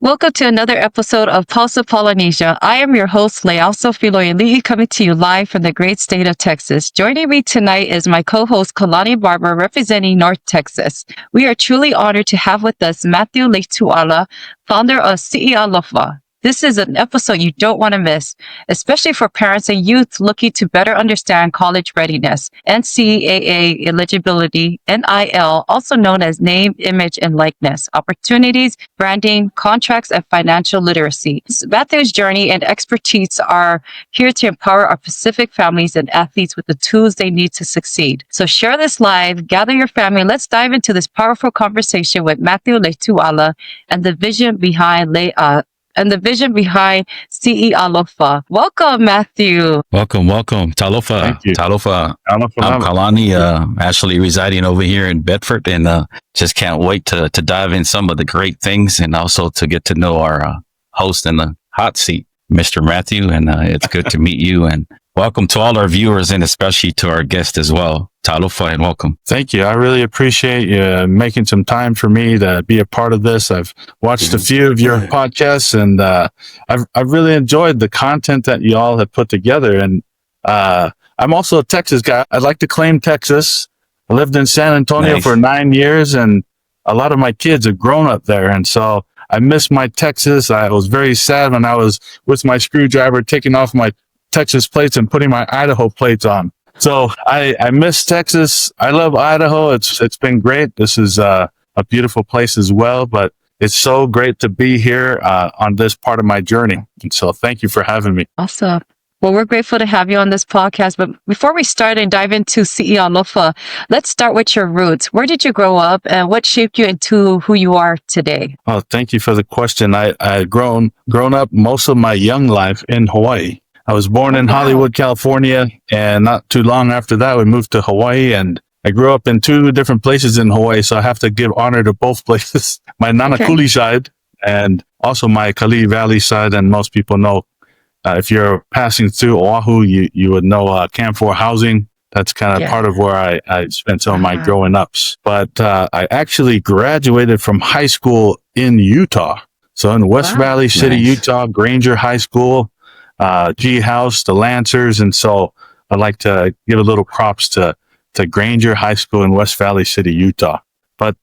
Welcome to another episode of Pulse of Polynesia. I am your host, Leauso Filoiali'i, coming to you live from the great state of Texas. Joining me tonight is my co-host, Kalani Barber, representing North Texas. We are truly honored to have with us Matthew Leituala, founder of ialofa. This is an episode you don't want to miss, especially for parents and youth looking to better understand college readiness, NCAA eligibility, NIL, also known as name, image, and likeness, opportunities, branding, contracts, and financial literacy. Matthew's journey and expertise are here to empower our Pacific families and athletes with the tools they need to succeed. So share this live, gather your family, and let's dive into this powerful conversation with Matthew Leituala and the vision behind ialofa. Welcome, Matthew. Welcome. Talofa. Thank you. Talofa. I'm Polamalu. Kalani, actually residing over here in Bedford, and just can't wait to dive in some of the great things and also to get to know our host in the hot seat, Mr. Matthew. And it's good to meet you. And welcome to all our viewers and especially to our guest as well. Talofa, and welcome. Thank you. I really appreciate you making some time for me to be a part of this. I've watched a few of your podcasts, and I've really enjoyed the content that you all have put together. And I'm also a Texas guy. I'd like to claim Texas. I lived in San Antonio for 9 years, and a lot of my kids have grown up there. And so I miss my Texas. I was very sad when I was with my screwdriver taking off my Texas plates and putting my Idaho plates on. So I miss Texas. I love Idaho. It's been great. This is a beautiful place as well, but it's so great to be here on this part of my journey. And so thank you for having me. Awesome. Well, we're grateful to have you on this podcast. But before we start and dive into ialofa, let's start with your roots. Where did you grow up and what shaped you into who you are today? Oh, thank you for the question. I grown up most of my young life in Hawaii. I was born in Hollywood, California, and not too long after that, we moved to Hawaii, and I grew up in two different places in Hawaii, so I have to give honor to both places, my Nanakuli side and also my Kalihi Valley side. And most people know, if you're passing through Oahu, you would know Camp 4 housing. That's kind of part of where I spent some of my growing ups. But I actually graduated from high school in Utah. So in West Valley City, Utah, Granger High School. G House, the Lancers. And so I'd like to give a little props to Granger High School in West Valley City, Utah. But,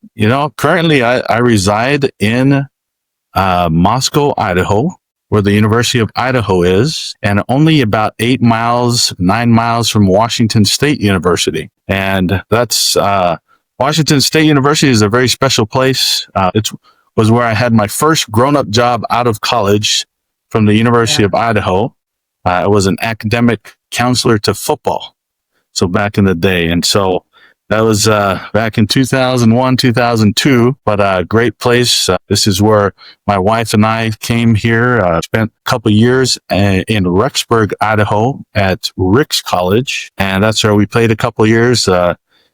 currently I reside in Moscow, Idaho, where the University of Idaho is, and only about 9 miles from Washington State University. And that's Washington State University is a very special place. It was where I had my first grown-up job out of college from the University of Idaho. I was an academic counselor to football. So back in the day. And so that was back in 2001, 2002, but a great place. This is where my wife and I came here, spent a couple of years in Rexburg, Idaho at Ricks College. And that's where we played a couple of years.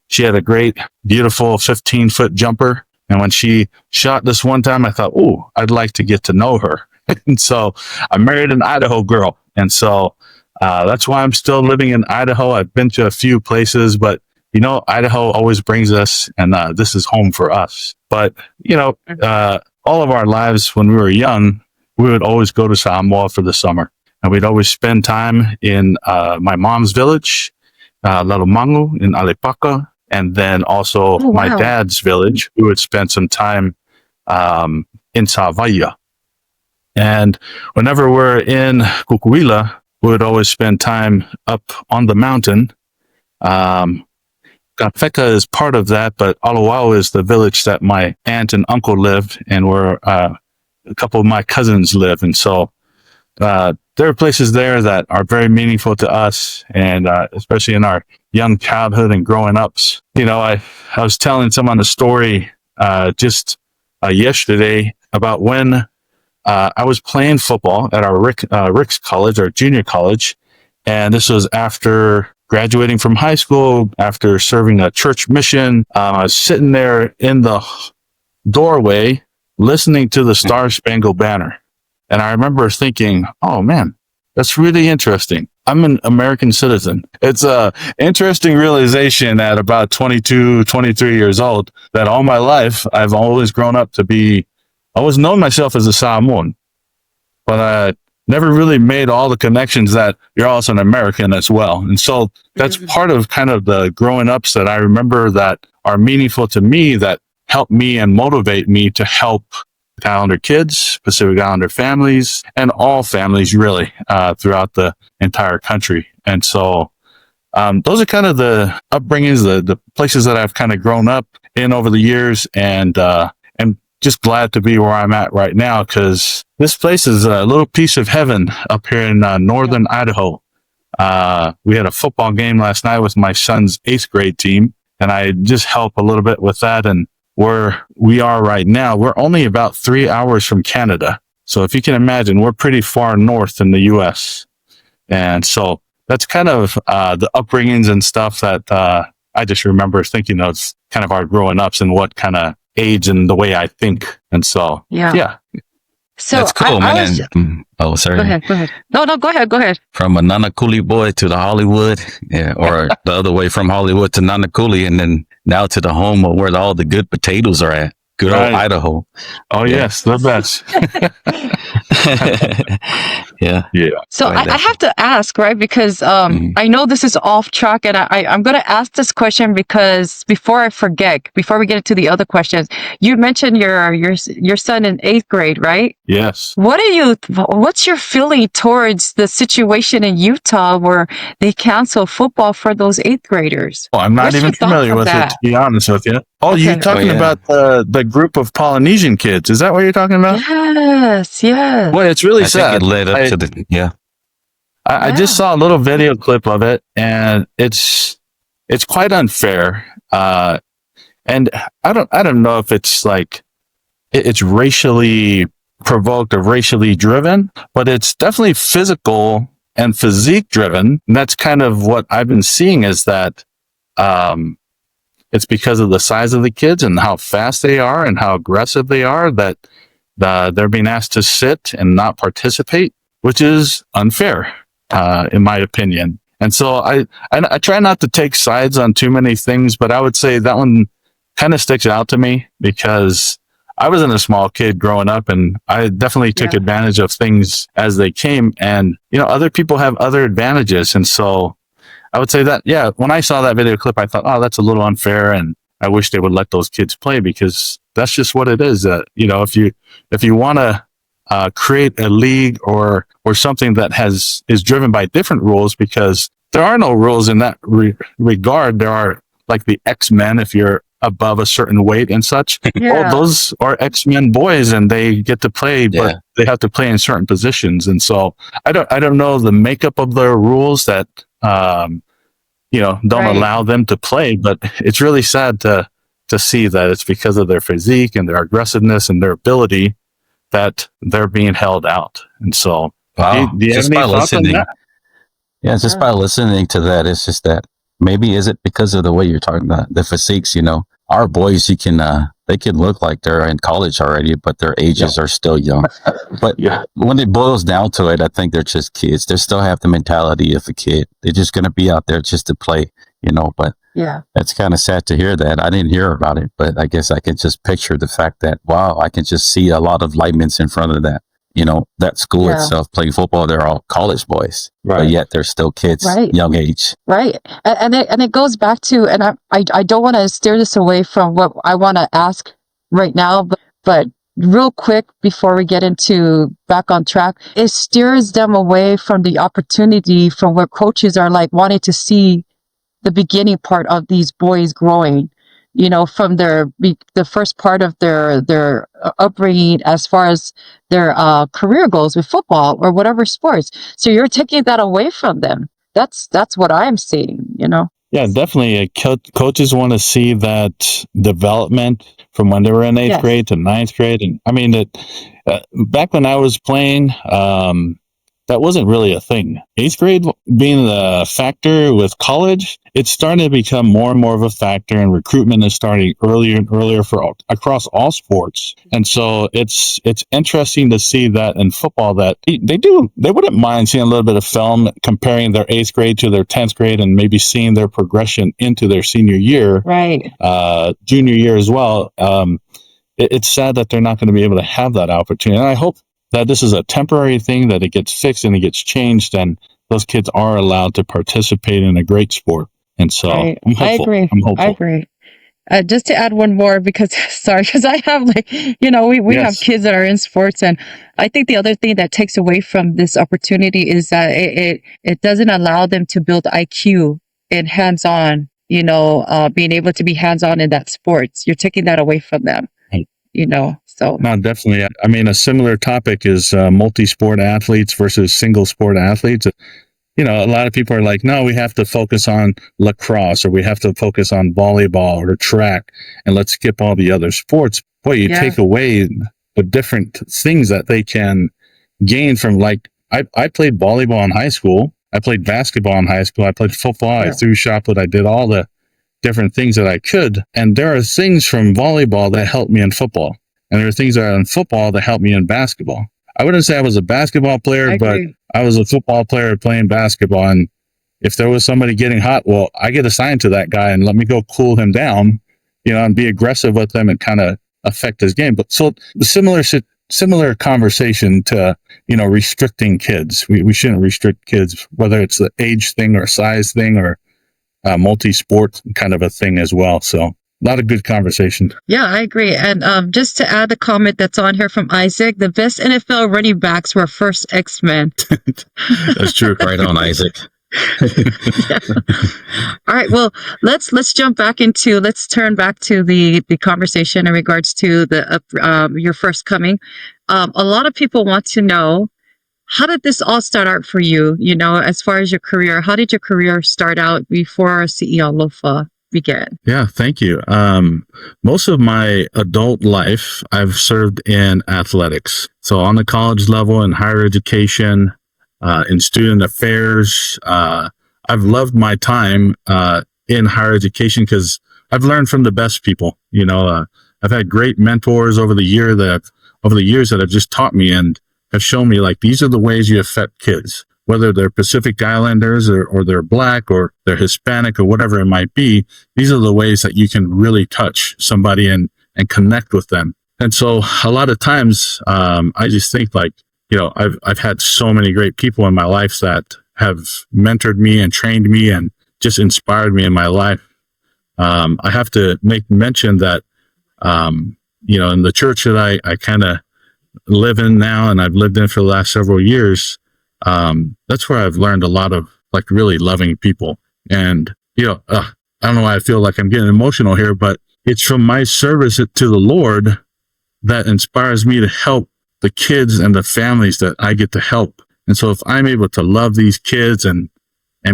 She had a great, beautiful 15-foot jumper. And when she shot this one time, I thought, oh, I'd like to get to know her. And so I married an Idaho girl. And so that's why I'm still living in Idaho. I've been to a few places, but, Idaho always brings us, and this is home for us. But, all of our lives when we were young, we would always go to Samoa for the summer. And we'd always spend time in my mom's village, Lalumangu in Alepaka, and then also my dad's village. We would spend some time in Savaia. And whenever we're in Kukuila, we would always spend time up on the mountain. Gafeka is part of that, but Alawau is the village that my aunt and uncle lived, and where a couple of my cousins live. And so there are places there that are very meaningful to us, and especially in our young childhood and growing ups. I was telling someone a story just yesterday about when I was playing football at our Ricks College, our junior college, and this was after graduating from high school, after serving a church mission. I was sitting there in the doorway listening to the Star Spangled Banner, and I remember thinking, oh man, that's really interesting. I'm an American citizen. It's a interesting realization at about 22, 23 years old that all my life I've always grown up to be always known myself as a Samoan, but I never really made all the connections that you're also an American as well. And so that's part of kind of the growing ups that I remember that are meaningful to me, that help me and motivate me to help Islander kids, Pacific Islander families, and all families really throughout the entire country. And so those are kind of the upbringings, the places that I've kind of grown up in over the years, and just glad to be where I'm at right now, because this place is a little piece of heaven up here in northern Idaho. We had a football game last night with my son's 8th grade team, and I just help a little bit with that. And where we are right now, we're only about 3 hours from Canada. So if you can imagine, we're pretty far north in the U.S. And so that's kind of the upbringings and stuff that I just remember thinking of kind of our growing ups and what kind of age and the way I think. And so, yeah. So that's cool, man. Oh, sorry. Go ahead. No, go ahead. From a Nanakuli boy to the Hollywood, or the other way from Hollywood to Nanakuli, and then now to the home of where all the good potatoes are at. Good old Idaho. Oh, yes, the best. Yeah. So I have to ask, right? Because I know this is off track, and I'm going to ask this question because before I forget, before we get into the other questions, you mentioned your son in 8th grade, right? Yes. What's your feeling towards the situation in Utah where they cancel football for those 8th graders? Well, I'm not even familiar with it, to be honest with you. Oh, Okay. you're talking about the group of Polynesian kids. Is that what you're talking about? Yes. Well, it's really I sad. think it led up to the, I just saw a little video clip of it, and it's quite unfair. And I don't know if it's like it's racially provoked or racially driven, but it's definitely physical and physique driven. And that's kind of what I've been seeing, is that it's because of the size of the kids and how fast they are and how aggressive they are that they're being asked to sit and not participate, which is unfair, in my opinion. And so I try not to take sides on too many things, but I would say that one kind of sticks out to me because I wasn't a small kid growing up, and I definitely took advantage of things as they came. And, other people have other advantages. And so I would say that, when I saw that video clip, I thought, oh, that's a little unfair. And I wish they would let those kids play, because that's just what it is. If you want to create a league or something that is driven by different rules, because there are no rules in that regard. There are like the X-Men, if you're above a certain weight and such. Well, those are X-Men boys, and they get to play, but they have to play in certain positions. And so I don't know the makeup of the rules that don't allow them to play, but it's really sad to see that it's because of their physique and their aggressiveness and their ability that they're being held out. And so, do you have any thoughts on that? Yeah, just by listening to that, it's just that maybe is it because of the way you're talking about the physiques, our boys, they can look like they're in college already, but their ages are still young. But when it boils down to it, I think they're just kids. They still have the mentality of a kid. They're just going to be out there just to play, but it's kind of sad to hear that. I didn't hear about it, but I guess I can just picture the fact that, wow, I can just see a lot of linemen in front of that. That school itself playing football, they're all college boys, but yet they're still kids, young age. Right. And it goes back to, and I don't want to steer this away from what I want to ask right now, but real quick before we get into back on track, it steers them away from the opportunity from what coaches are like wanting to see the beginning part of these boys growing. From the first part of their upbringing as far as their career goals with football or whatever sports. So you're taking that away from them. That's what I'm seeing, Yeah, definitely. Coaches want to see that development from when they were in 8th grade to 9th grade. And I mean, back when I was playing, that wasn't really a thing. 8th grade being the factor with college, it's starting to become more and more of a factor, and recruitment is starting earlier and earlier across all sports. And so it's interesting to see that in football that they wouldn't mind seeing a little bit of film comparing their 8th grade to their 10th grade and maybe seeing their progression into their senior year, junior year as well. it's sad that they're not going to be able to have that opportunity. And I hope that this is a temporary thing, that it gets fixed and it gets changed, and those kids are allowed to participate in a great sport. And so I'm hopeful. I agree. I'm hopeful. I agree. Just to add one more, because because I have we have kids that are in sports, and I think the other thing that takes away from this opportunity is that it doesn't allow them to build IQ and hands-on, being able to be hands-on in that sports. You're taking that away from them, so. No, definitely. I mean, a similar topic is multi-sport athletes versus single sport athletes. A lot of people are like, no, we have to focus on lacrosse, or we have to focus on volleyball or track, and let's skip all the other sports. Boy, you take away the different things that they can gain from, like, I played volleyball in high school. I played basketball in high school. I played football. I threw shot put. I did all the different things that I could. And there are things from volleyball that helped me in football. And there are things that are in football that helped me in basketball. I wouldn't say I was a basketball player, but I was a football player playing basketball. And if there was somebody getting hot, well, I get assigned to that guy and let me go cool him down, and be aggressive with him and kind of affect his game. But so the similar conversation to, restricting kids. We shouldn't restrict kids, whether it's the age thing or size thing or multi-sport kind of a thing as well. So a lot of good conversation. Yeah, I agree. And just to add a comment that's on here from Isaac, the best NFL running backs were first X-Men. That's true. Right on, Isaac. All right. Well, let's turn back to the conversation in regards to your first coming. A lot of people want to know, how did this all start out for you? As far as your career, how did your career start out before ialofa began? Yeah, thank you. Most of my adult life, I've served in athletics. So on the college level, in higher education, in student affairs. I've loved my time in higher education because I've learned from the best people. I've had great mentors over the years that have just taught me and have shown me, like, these are the ways you affect kids, whether they're Pacific Islanders or they're Black or they're Hispanic or whatever it might be. These are the ways that you can really touch somebody and connect with them. And so a lot of times, I just think, like, I've had so many great people in my life that have mentored me and trained me and just inspired me in my life. I have to make mention that, in the church that I kind of live in now, and I've lived in for the last several years, that's where I've learned a lot of, like, really loving people. And, I don't know why I feel like I'm getting emotional here, but it's from my service to the Lord that inspires me to help the kids and the families that I get to help. And so if I'm able to love these kids and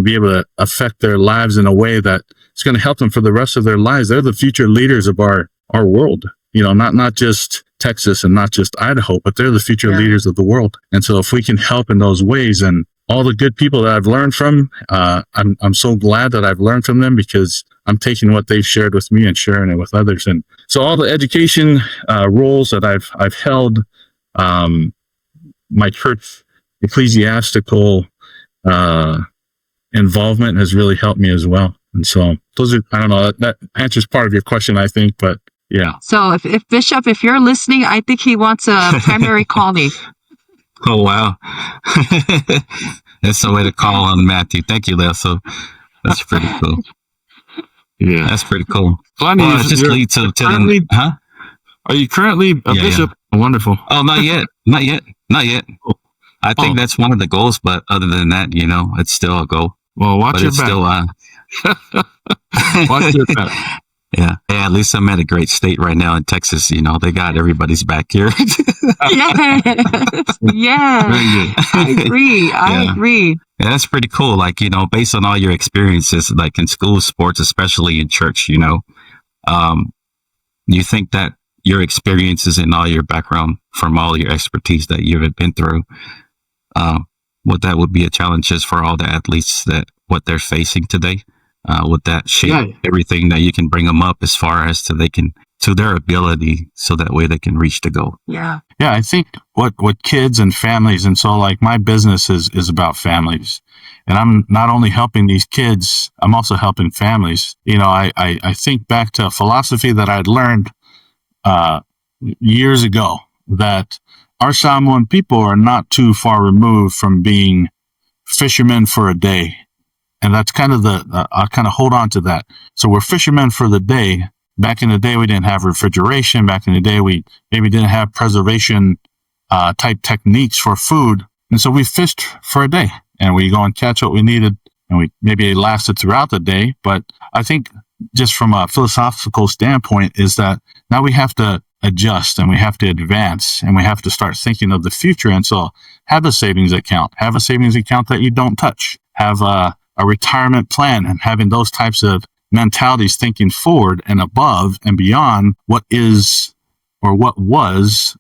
be able to affect their lives in a way that it's going to help them for the rest of their lives, they're the future leaders of our world. Not just Texas and not just Idaho, but they're the future leaders of the world. And so if we can help in those ways, and all the good people that I've learned from, I'm so glad that I've learned from them, because I'm taking what they've shared with me and sharing it with others. And so all the education roles that I've held, my church ecclesiastical involvement has really helped me as well. And so those are, I don't know, that answers part of your question, I think, but yeah. So if Bishop, if you're listening, I think he wants a primary calling. Oh, wow. That's the way to call on Matthew. Thank you, Leo. So that's pretty cool. Yeah. That's pretty cool. Well, just lead to the, huh? Are you currently a bishop? Yeah. Wonderful. Oh, not yet. I think that's one of the goals, but other than that, it's still a goal. Well, watch your back. Still, watch your back. Yeah. Hey, at least I'm at a great state right now in Texas. They got everybody's back here. Yeah. I agree. I agree. Yeah, that's pretty cool. Like, based on all your experiences, like in school, sports, especially in church, you think that your experiences and all your background from all your expertise that you've been through, what that would be a challenge is for all the athletes, that what they're facing today, would that shape everything that you can bring them up as far as to their ability, so that way they can reach the goal. Yeah. Yeah. I think what kids and families, and so, like, my business is about families, and I'm not only helping these kids, I'm also helping families. I think back to a philosophy that I'd learned, years ago that our Samoan people are not too far removed from being fishermen for a day. And that's kind of I kind of hold on to that. So we're fishermen for the day. Back in the day, we didn't have refrigeration. Back in the day, we maybe didn't have preservation type techniques for food. And so we fished for a day and we go and catch what we needed. And maybe it lasted throughout the day. But I think just from a philosophical standpoint is that now we have to adjust and we have to advance and we have to start thinking of the future. And so have a savings account that you don't touch, have a retirement plan, and having those types of mentalities, thinking forward and above and beyond what is or what was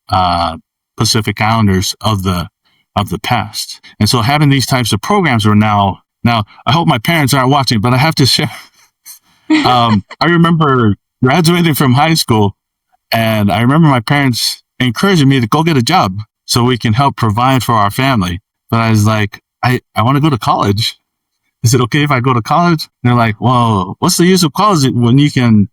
Pacific Islanders of the past. And so having these types of programs are now I hope my parents aren't watching, but I have to share. I remember graduating from high school, and I remember my parents encouraging me to go get a job so we can help provide for our family. But I was like, I want to go to college. Is it okay if I go to college? And they're like, well, what's the use of college when you can,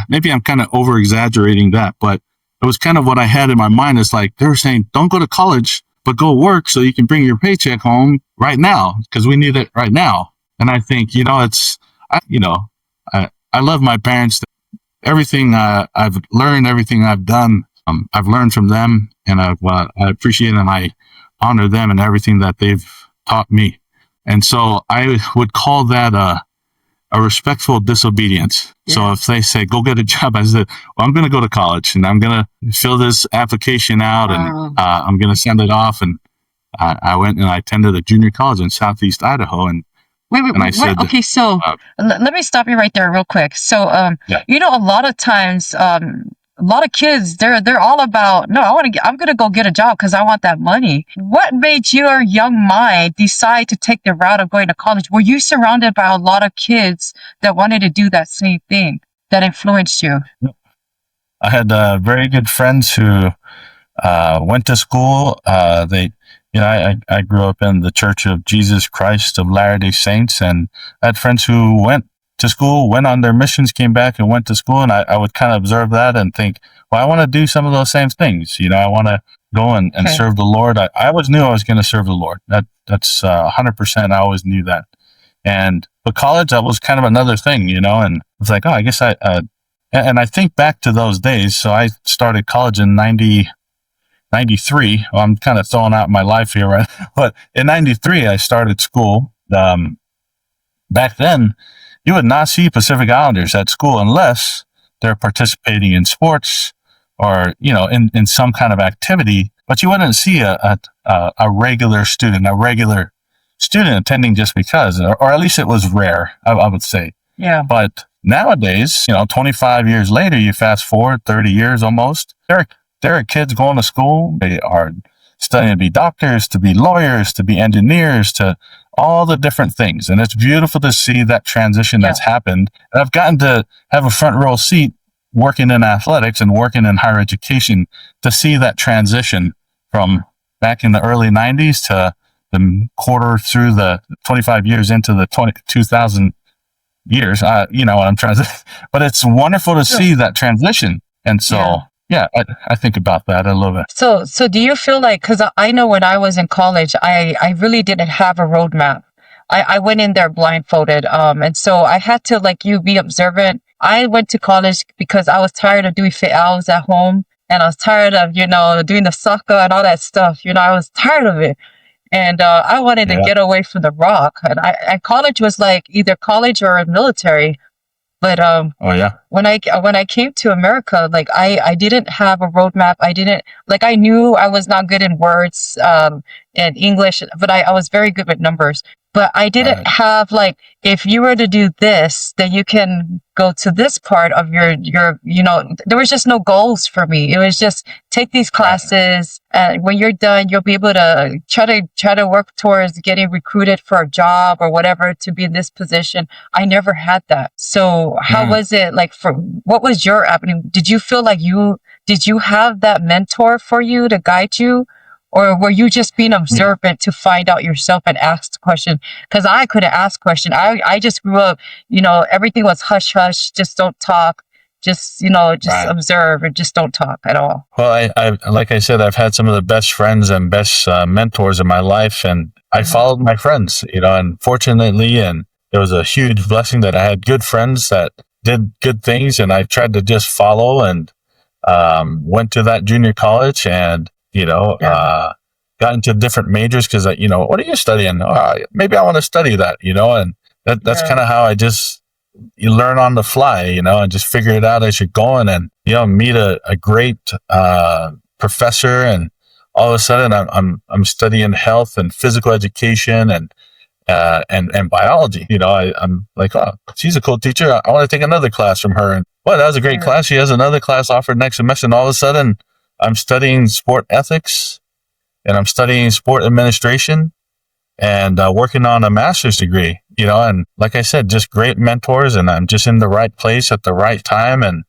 maybe I'm kind of over exaggerating that, but it was kind of what I had in my mind. It's like, they were saying, don't go to college, but go work so you can bring your paycheck home right now because we need it right now. And I think, I love my parents. Everything I've learned, everything I've done, I've learned from them, and I appreciate and I honor them and everything that they've taught me. And so I would call that a respectful disobedience. Yeah. So if they say, go get a job, I said, well, I'm going to go to college and I'm going to fill this application out and I'm going to send it off. And I went and I attended a junior college in Southeast Idaho. And I said, okay, so let me stop you right there real quick. So, a lot of times, a lot of kids, they're all about, no, I'm going to go get a job because I want that money. What made your young mind decide to take the route of going to college? Were you surrounded by a lot of kids that wanted to do that same thing that influenced you? I had very good friends who went to school. I grew up in the Church of Jesus Christ of Latter-day Saints, and I had friends who went to school, went on their missions, came back and went to school. And I would kind of observe that and think, well, I want to do some of those same things. I want to go and serve the Lord. I always knew I was going to serve the Lord. That's 100%. I always knew that. But college, that was kind of another thing, and it's like, oh, I guess and I think back to those days. So I started college in 93. Well, I'm kind of throwing out my life here, right? But in 93, I started school. Back then, you would not see Pacific Islanders at school unless they're participating in sports or, in some kind of activity, but you wouldn't see a regular student attending just because, or at least it was rare, I would say. Yeah. But nowadays, 25 years later, you fast forward 30 years almost, there are kids going to school. They are studying to be doctors, to be lawyers, to be engineers, to all the different things. And it's beautiful to see that transition that's happened. And I've gotten to have a front row seat working in athletics and working in higher education to see that transition from back in the early 90s to the quarter through the 25 years into the 2000 years. What I'm trying to say. But it's wonderful to see that transition. And so, I think about that. I love it. So do you feel like, because I know when I was in college, I really didn't have a roadmap. I went in there blindfolded. And so I had to, like you, be observant. I went to college because I was tired of doing fit hours at home. And I was tired of, doing the soccer and all that stuff. I was tired of it. And I wanted to get away from the rock. And college was like either college or military. But when I came to America, like I didn't have a roadmap. I knew I was not good in words and English, but I was very good with numbers. But I didn't have, like, if you were to do this, then you can go to this part of your, there was just no goals for me. It was just take these classes, and when you're done, you'll be able to try to work towards getting recruited for a job or whatever to be in this position. I never had that. So how was it, like, what was your avenue? Did you feel like did you have that mentor for you to guide you? Or were you just being observant to find out yourself and ask the question? Because I couldn't ask question. I just grew up, everything was hush hush, just don't talk. just Right. observe and just don't talk at all. Well, I like I said, I've had some of the best friends and best mentors in my life, and I followed my friends, and fortunately, and it was a huge blessing that I had good friends that did good things, and I tried to just follow, and went to that junior college, and got into different majors because what are you studying? Maybe I want to study that, and that's kind of how I just you learn on the fly, and just figure it out as you're going, and meet a great professor, and all of a sudden I'm studying health and physical education and biology. I'm like, oh, she's a cool teacher. I want to take another class from her. And well, that was a great class. She has another class offered next semester, and all of a sudden I'm studying sport ethics, and I'm studying sport administration, and working on a master's degree, and like I said, just great mentors, and I'm just in the right place at the right time, and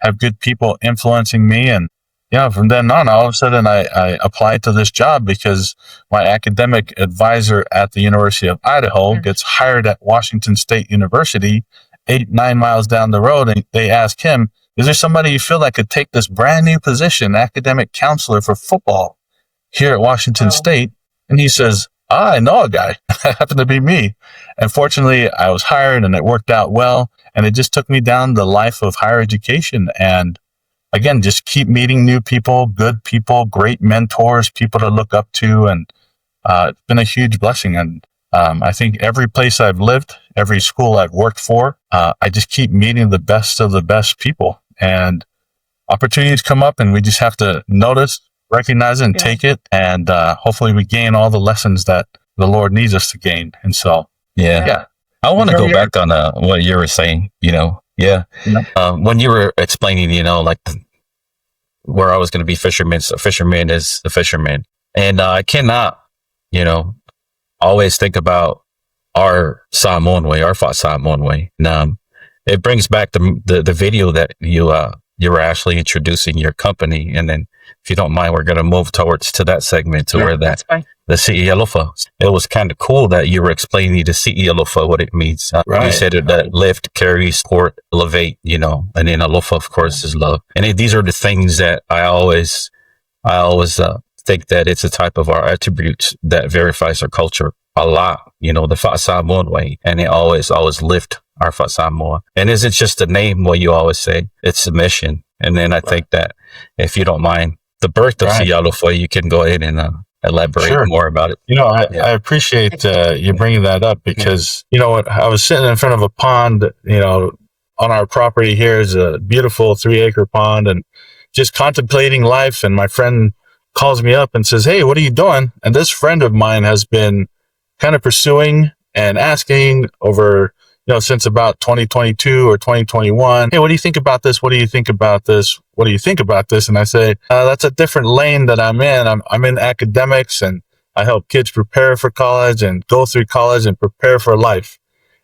have good people influencing me. And from then on, all of a sudden I applied to this job because my academic advisor at the University of Idaho gets hired at Washington State University 8-9 miles down the road. And they ask him, is there somebody you feel that could take this brand new position, academic counselor for football here at Washington State? And he says, I know a guy. That happened to be me. And fortunately, I was hired, and it worked out well. And it just took me down the life of higher education. And again, just keep meeting new people, good people, great mentors, people to look up to. And it's been a huge blessing. And I think every place I've lived, every school I've worked for, I just keep meeting the best of the best people. And opportunities come up, and we just have to notice, recognize it, and take it, and hopefully we gain all the lessons that the Lord needs us to gain. And so, I want to go back on what you were saying. When you were explaining, like where I was going to be fisherman. So fisherman is a fisherman, and I cannot, always think about our Samoan way, our Samoan way. And it brings back the video that you were actually introducing your company, and then, if you don't mind, we're going to move to that segment to where the ialofa. It was kind of cool that you were explaining the ialofa, what it means. You said that lift, carry, support, elevate, and then alofa, of course, is love. And these are the things that I always think that it's a type of our attributes that verifies our culture a lot. The Samoan way, and it always lift our Samoa. And isn't just the name what you always say? It's the mission. And then I think that, if you don't mind, the birth of ialofa, you can go ahead and elaborate more about it. I appreciate you bringing that up, because I was sitting in front of a pond, on our property here is a beautiful 3-acre pond, and just contemplating life. And my friend calls me up and says, hey, what are you doing? And this friend of mine has been kind of pursuing and asking over, since about 2022 or 2021, hey, what do you think about this? What do you think about this? What do you think about this? And I say, that's a different lane that I'm in. I'm in academics, and I help kids prepare for college and go through college and prepare for life.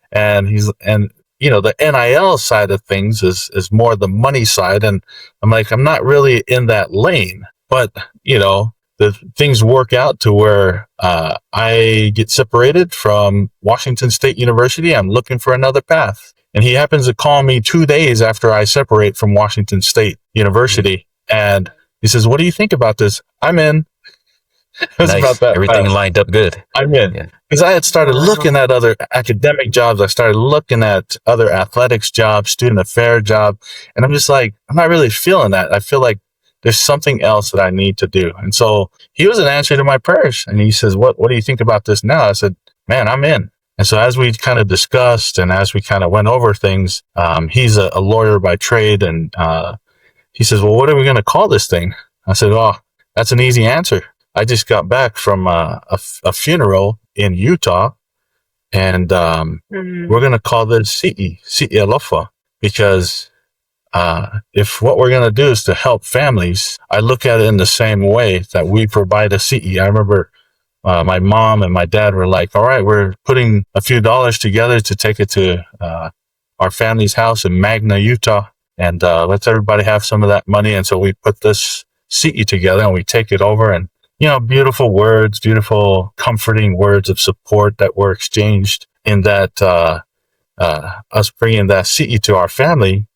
And the NIL side of things is more the money side. And I'm like, I'm not really in that lane, but the things work out to where I get separated from Washington State University. I'm looking for another path. And he happens to call me 2 days after I separate from Washington State University. And he says, what do you think about this? I'm in. Nice. About that. Everything lined up good. I'm in. Because I had started looking at other academic jobs. I started looking at other athletics jobs, student affair job. And I'm just like, I'm not really feeling that. I feel like there's something else that I need to do. And so he was an answer to my prayers. And he says, what do you think about this now? I said, man, I'm in. And so as we kind of discussed, and as we kind of went over things, he's a lawyer by trade. And he says, well, what are we going to call this thing? I said, oh, that's an easy answer. I just got back from a funeral in Utah, and we're going to call this ialofa, because if what we're going to do is to help families, I look at it in the same way that we provide a CE. I remember my mom and my dad were like, all right, we're putting a few dollars together to take it to our family's house in Magna, Utah, and let's everybody have some of that money. And so we put this CE together, and we take it over, and beautiful words, beautiful, comforting words of support that were exchanged in that us bringing that CE to our family.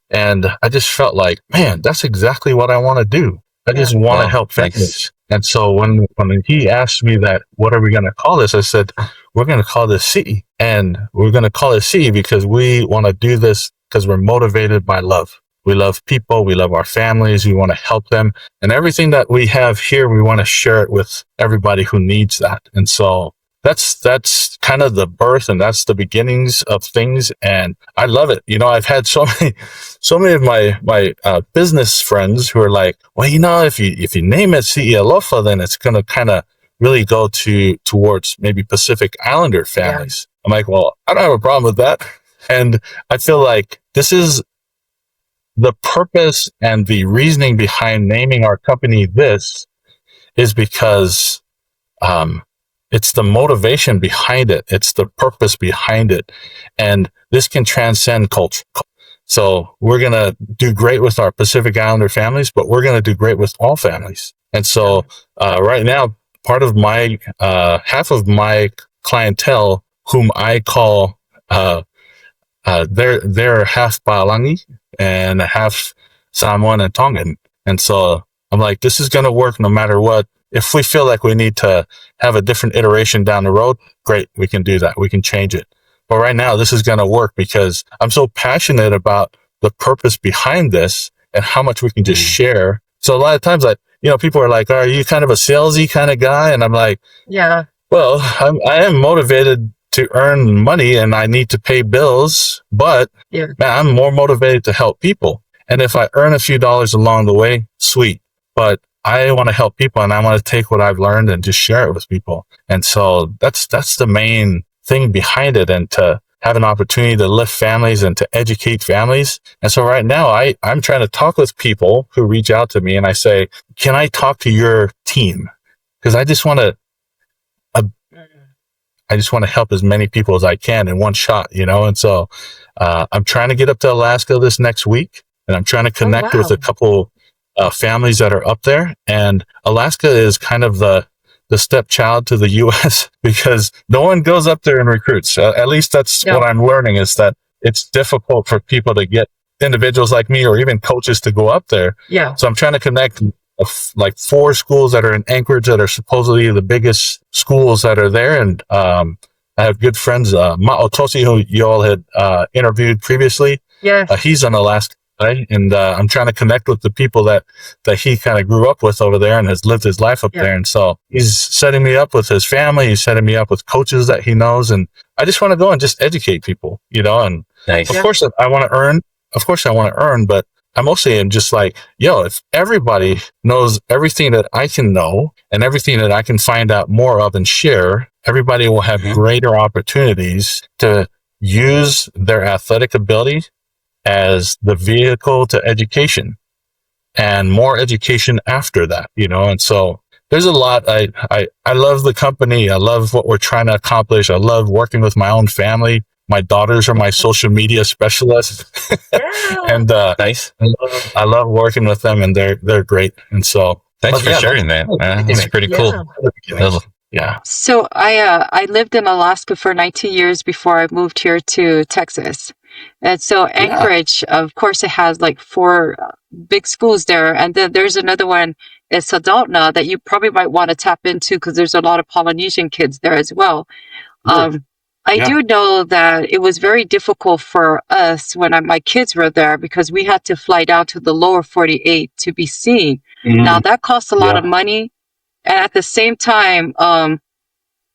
And I just felt like, man, that's exactly what I want to do. I just want to help families. Nice. And so when he asked me that, what are we going to call this? I said, we're going to call this C. And we're going to call it C because we want to do this because we're motivated by love. We love people. We love our families. We want to help them. And everything that we have here, we want to share it with everybody who needs that. And so that's kind of the birth and that's the beginnings of things. And I love it. I've had so many of my business friends who are like, well, if you name it ialofa, then it's going to kind of really go towards maybe Pacific Islander families. Yeah. I'm like, well, I don't have a problem with that. And I feel like this is the purpose and the reasoning behind naming our company this is because, it's the motivation behind it. It's the purpose behind it. And this can transcend culture. So we're going to do great with our Pacific Islander families, but we're going to do great with all families. And so right now, part of my, half of my clientele, whom I call, they're half Palangi and half Samoan and Tongan. And so I'm like, this is going to work no matter what. If we feel like we need to have a different iteration down the road, great, we can do that. We can change it. But right now, this is going to work because I'm so passionate about the purpose behind this and how much we can just share. So a lot of times, people are like, are you kind of a salesy kind of guy? And I'm like, yeah, well, I am motivated to earn money and I need to pay bills, but man, I'm more motivated to help people. And if I earn a few dollars along the way, sweet. But I want to help people and I want to take what I've learned and just share it with people. And so that's the main thing behind it, and to have an opportunity to lift families and to educate families. And so right now I'm trying to talk with people who reach out to me and I say, can I talk to your team? Because I just want to help as many people as I can in one shot, And so I'm trying to get up to Alaska this next week, and I'm trying to connect with a couple families that are up there. And Alaska is kind of the stepchild to the U.S. because no one goes up there and recruits. At least that's what I'm learning, is that it's difficult for people to get individuals like me or even coaches to go up there. Yeah. So I'm trying to connect like 4 schools that are in Anchorage that are supposedly the biggest schools that are there. And I have good friends, Ma'otosi, who you all had interviewed previously. Yeah. He's in Alaska. Right? And I'm trying to connect with the people that he kind of grew up with over there and has lived his life up there. And so he's setting me up with his family. He's setting me up with coaches that he knows. And I just want to go and just educate people, and nice. Of course I want to earn. Of course I want to earn, but I mostly am just like, if everybody knows everything that I can know and everything that I can find out more of and share, everybody will have greater opportunities to use their athletic ability as the vehicle to education and more education after that, and so there's a lot. I love the company. I love what we're trying to accomplish. I love working with my own family. My daughters are my social media specialists. And nice. I love working with them, and they're great. And so thanks for sharing that. That's pretty cool. Yeah. So I lived in Alaska for 19 years before I moved here to Texas. And so Anchorage, of course, it has like 4 big schools there. And then there's another one in Sedona that you probably might want to tap into because there's a lot of Polynesian kids there as well. I do know that it was very difficult for us when my kids were there because we had to fly down to the lower 48 to be seen. Now that costs a lot of money. And at the same time,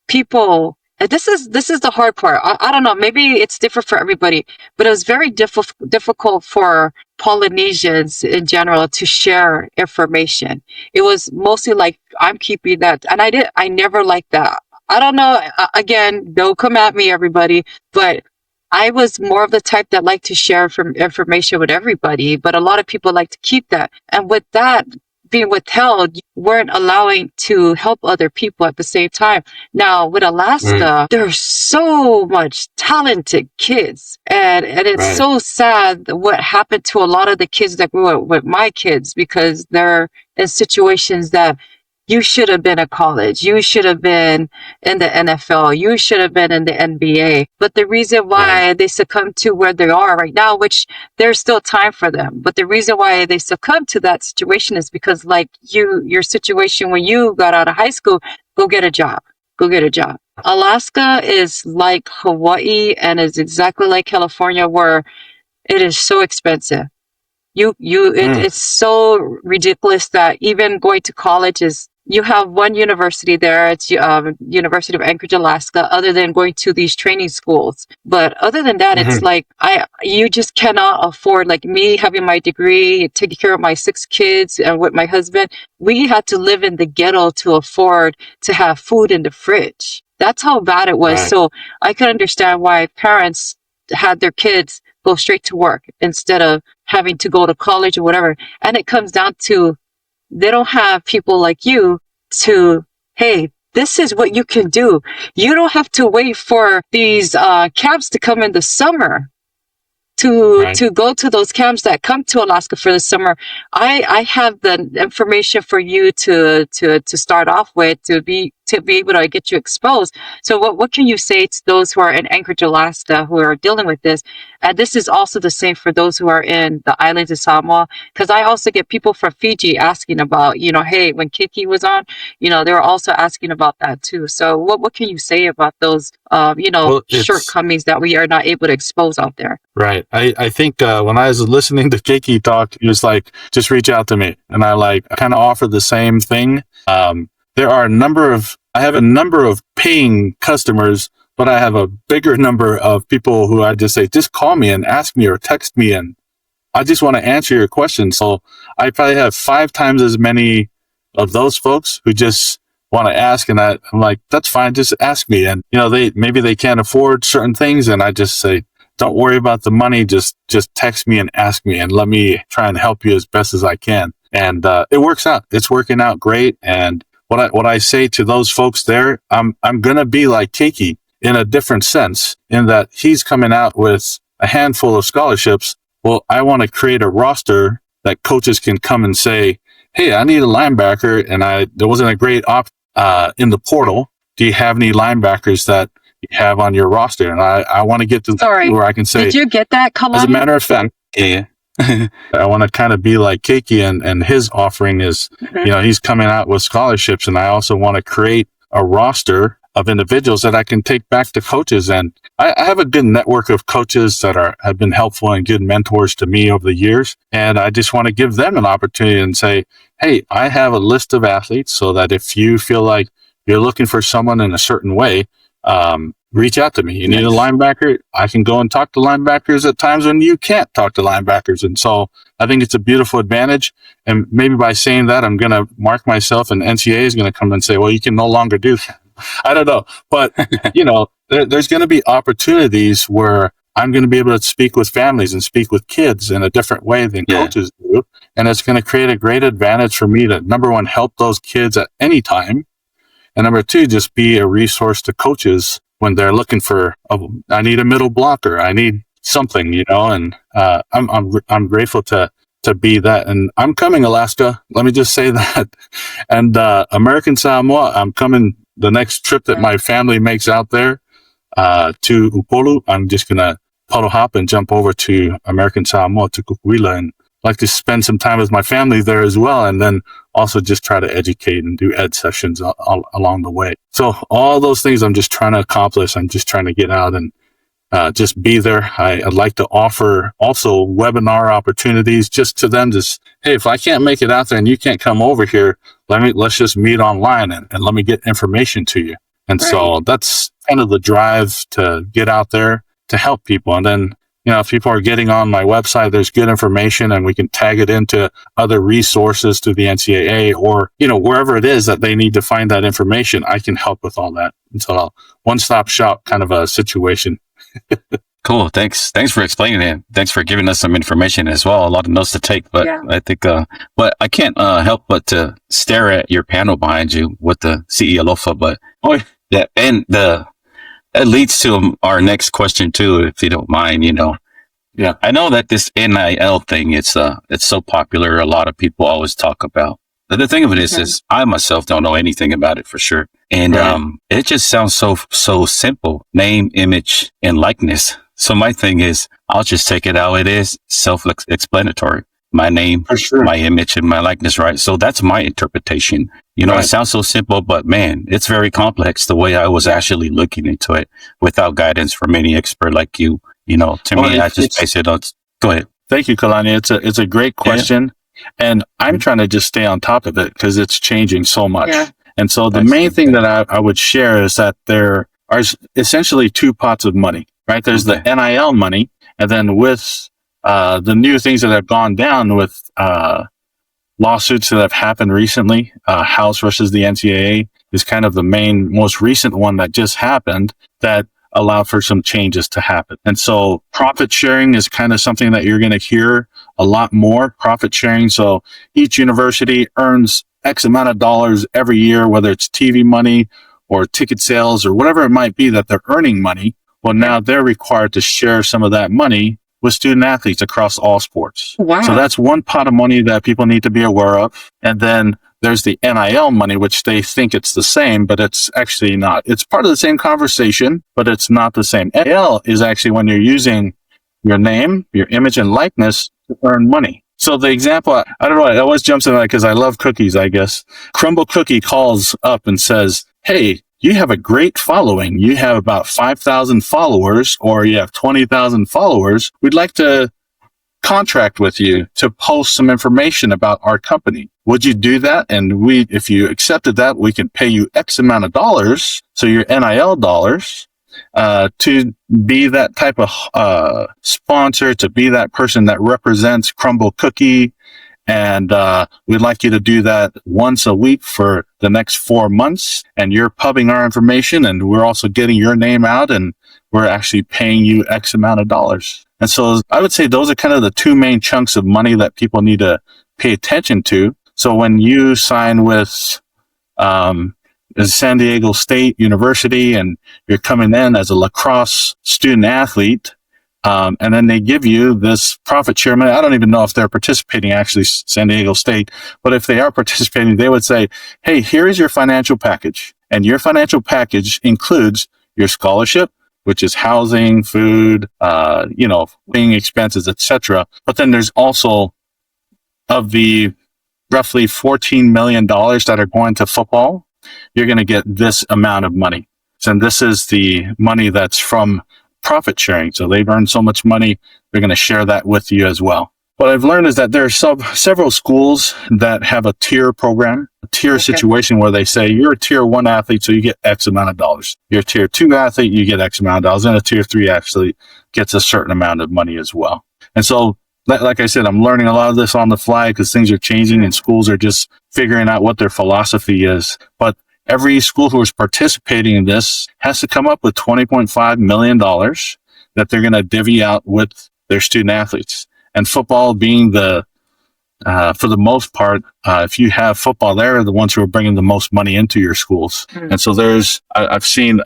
people, and this is the hard part. I don't know, maybe it's different for everybody, but it was very difficult for Polynesians in general to share information. It was mostly like, I'm keeping that. And I never liked that. I don't know. Again, don't come at me, everybody, but I was more of the type that liked to share information with everybody, but a lot of people like to keep that. And with that being withheld, you weren't allowing to help other people at the same time. Now with Alaska, there's so much talented kids, and it's so sad what happened to a lot of the kids that grew up with my kids because they're in situations that you should have been at college. You should have been in the NFL. You should have been in the NBA. But the reason why they succumb to where they are right now, which there's still time for them, but the reason why they succumb to that situation is because, like your situation when you got out of high school, go get a job. Go get a job. Alaska is like Hawaii and is exactly like California, where it is so expensive. It's so ridiculous that even going to college is, you have one university there. It's University of Anchorage, Alaska, other than going to these training schools. But other than that, it's like, you just cannot afford, like me having my degree, taking care of my 6 kids and with my husband, we had to live in the ghetto to afford to have food in the fridge. That's how bad it was. So I could understand why parents had their kids go straight to work instead of having to go to college or whatever. And it comes down to, they don't have people like you to, hey, this is what you can do. You don't have to wait for these camps to come in the summer to go to those camps that come to Alaska for the summer. I have the information for you to start off with, to be able to get you exposed. So what can you say to those who are in Anchorage, Alaska, who are dealing with this? And this is also the same for those who are in the islands of Samoa, because I also get people from Fiji asking about, hey, when Kiki was on, they were also asking about that too. So what can you say about those, shortcomings that we are not able to expose out there? Right. I think when I was listening to Kiki talk, he was like, just reach out to me. And I kind of offered the same thing. There are I have a number of paying customers, but I have a bigger number of people who I just say, just call me and ask me or text me, and I just want to answer your questions. So I probably have 5 times as many of those folks who just want to ask, and I'm like, that's fine, just ask me. And maybe they can't afford certain things, and I just say, don't worry about the money, just text me and ask me, and let me try and help you as best as I can. And it works out. It's working out great. And what I say to those folks there, I'm gonna be like Kiki in a different sense, in that he's coming out with a handful of scholarships. Well, I want to create a roster that coaches can come and say, hey, I need a linebacker, and there wasn't a great in the portal. Do you have any linebackers that you have on your roster? And I want to get to where I can say, did you get that? Come as on. a matter of fact, yeah. I want to kind of be like Kiki, and his offering is, he's coming out with scholarships, and I also want to create a roster of individuals that I can take back to coaches. And I have a good network of coaches that have been helpful and good mentors to me over the years. And I just want to give them an opportunity and say, hey, I have a list of athletes, so that if you feel like you're looking for someone in a certain way, reach out to me. You need a linebacker, I can go and talk to linebackers at times when you can't talk to linebackers. And so I think it's a beautiful advantage. And maybe by saying that, I'm going to mark myself, and NCAA is going to come and say, well, you can no longer do that. I don't know. But, there's going to be opportunities where I'm going to be able to speak with families and speak with kids in a different way than coaches do. And it's going to create a great advantage for me to, number one, help those kids at any time. And number 2, just be a resource to coaches when they're looking for, I need a middle blocker, I need something, and I'm grateful to be that. And I'm coming, Alaska. Let me just say that. And American Samoa, I'm coming the next trip that my family makes out there to Upolu. I'm just gonna puddle hop and jump over to American Samoa, to Kukuila, and like to spend some time with my family there as well, and then also just try to educate and do ed sessions along the way. So all those things I'm just trying to accomplish. I'm just trying to get out and just be there. I'd like to offer also webinar opportunities just to them. Just, hey, if I can't make it out there and you can't come over here, let's just meet online and let me get information to you. And so that's kind of the drive to get out there to help people. And then, if people are getting on my website, there's good information, and we can tag it into other resources to the NCAA, or, wherever it is that they need to find that information, I can help with all that. And so one-stop shop kind of a situation. Cool. Thanks for explaining it. Thanks for giving us some information as well. A lot of notes to take, but I think, but I can't help but to stare at your panel behind you with the ialofa. But that leads to our next question too, if you don't mind. I know that this NIL thing, it's so popular. A lot of people always talk about The thing of it is I myself don't know anything about it for sure. And, it just sounds so simple. Name, image, and likeness. So my thing is, I'll just take it how it is, self-explanatory. My name, my image, and my likeness, right? So that's my interpretation. You know, it sounds so simple, but man, it's very complex the way I was actually looking into it without guidance from any expert like you. You know, to me, I just base it on. Go ahead. Thank you, Kalani. It's a great question. And I'm trying to just stay on top of it because it's changing so much. Yeah. And so the main thing that I would share is that there are essentially two pots of money, right? There's the NIL money, and then with the new things that have gone down with lawsuits that have happened recently, House versus the NCAA is kind of the most recent one that just happened that allowed for some changes to happen. And so profit sharing is kind of something that you're going to hear a lot more, profit sharing. So each university earns X amount of dollars every year, whether it's TV money or ticket sales or whatever it might be that they're earning money. Well, now they're required to share some of that money with student athletes across all sports. Wow. So that's one pot of money that people need to be aware of. And then there's the NIL money, which they think it's the same, but it's actually not. It's part of the same conversation, but it's not the same. NIL is actually when you're using your name, your image, and likeness to earn money. So the example, I don't know, it always jumps in because I love cookies, I guess. Crumble Cookie calls up and says, hey, you have a great following. You have about 5,000 followers, or you have 20,000 followers. We'd like to contract with you to post some information about our company. Would you do that? And if you accepted that, we can pay you X amount of dollars. So your NIL dollars, to be that type of, sponsor, to be that person that represents Crumble Cookie. And we'd like you to do that once a week for the next 4 months. And you're pubbing our information, and we're also getting your name out, and we're actually paying you X amount of dollars. And so I would say those are kind of the two main chunks of money that people need to pay attention to. So when you sign with San Diego State University and you're coming in as a lacrosse student athlete, and then they give you this profit share money. I don't even know if they're participating, actually, San Diego State, but if they are participating, they would say, hey, here is your financial package. And your financial package includes your scholarship, which is housing, food, living expenses, etc. But then there's also, of the roughly $14 million that are going to football, you're going to get this amount of money. And this is the money that's from profit sharing. So they've earned so much money, they're going to share that with you as well. What I've learned is that there are several schools that have a tier program, a tier situation where they say you're a tier 1 athlete, so you get X amount of dollars. You're a tier 2 athlete, you get X amount of dollars. And a tier 3 actually gets a certain amount of money as well. And so, like I said, I'm learning a lot of this on the fly because things are changing and schools are just figuring out what their philosophy is. But every school who is participating in this has to come up with $20.5 million that they're going to divvy out with their student athletes. And football being for the most part, if you have football, they're the ones who are bringing the most money into your schools. And so I've seen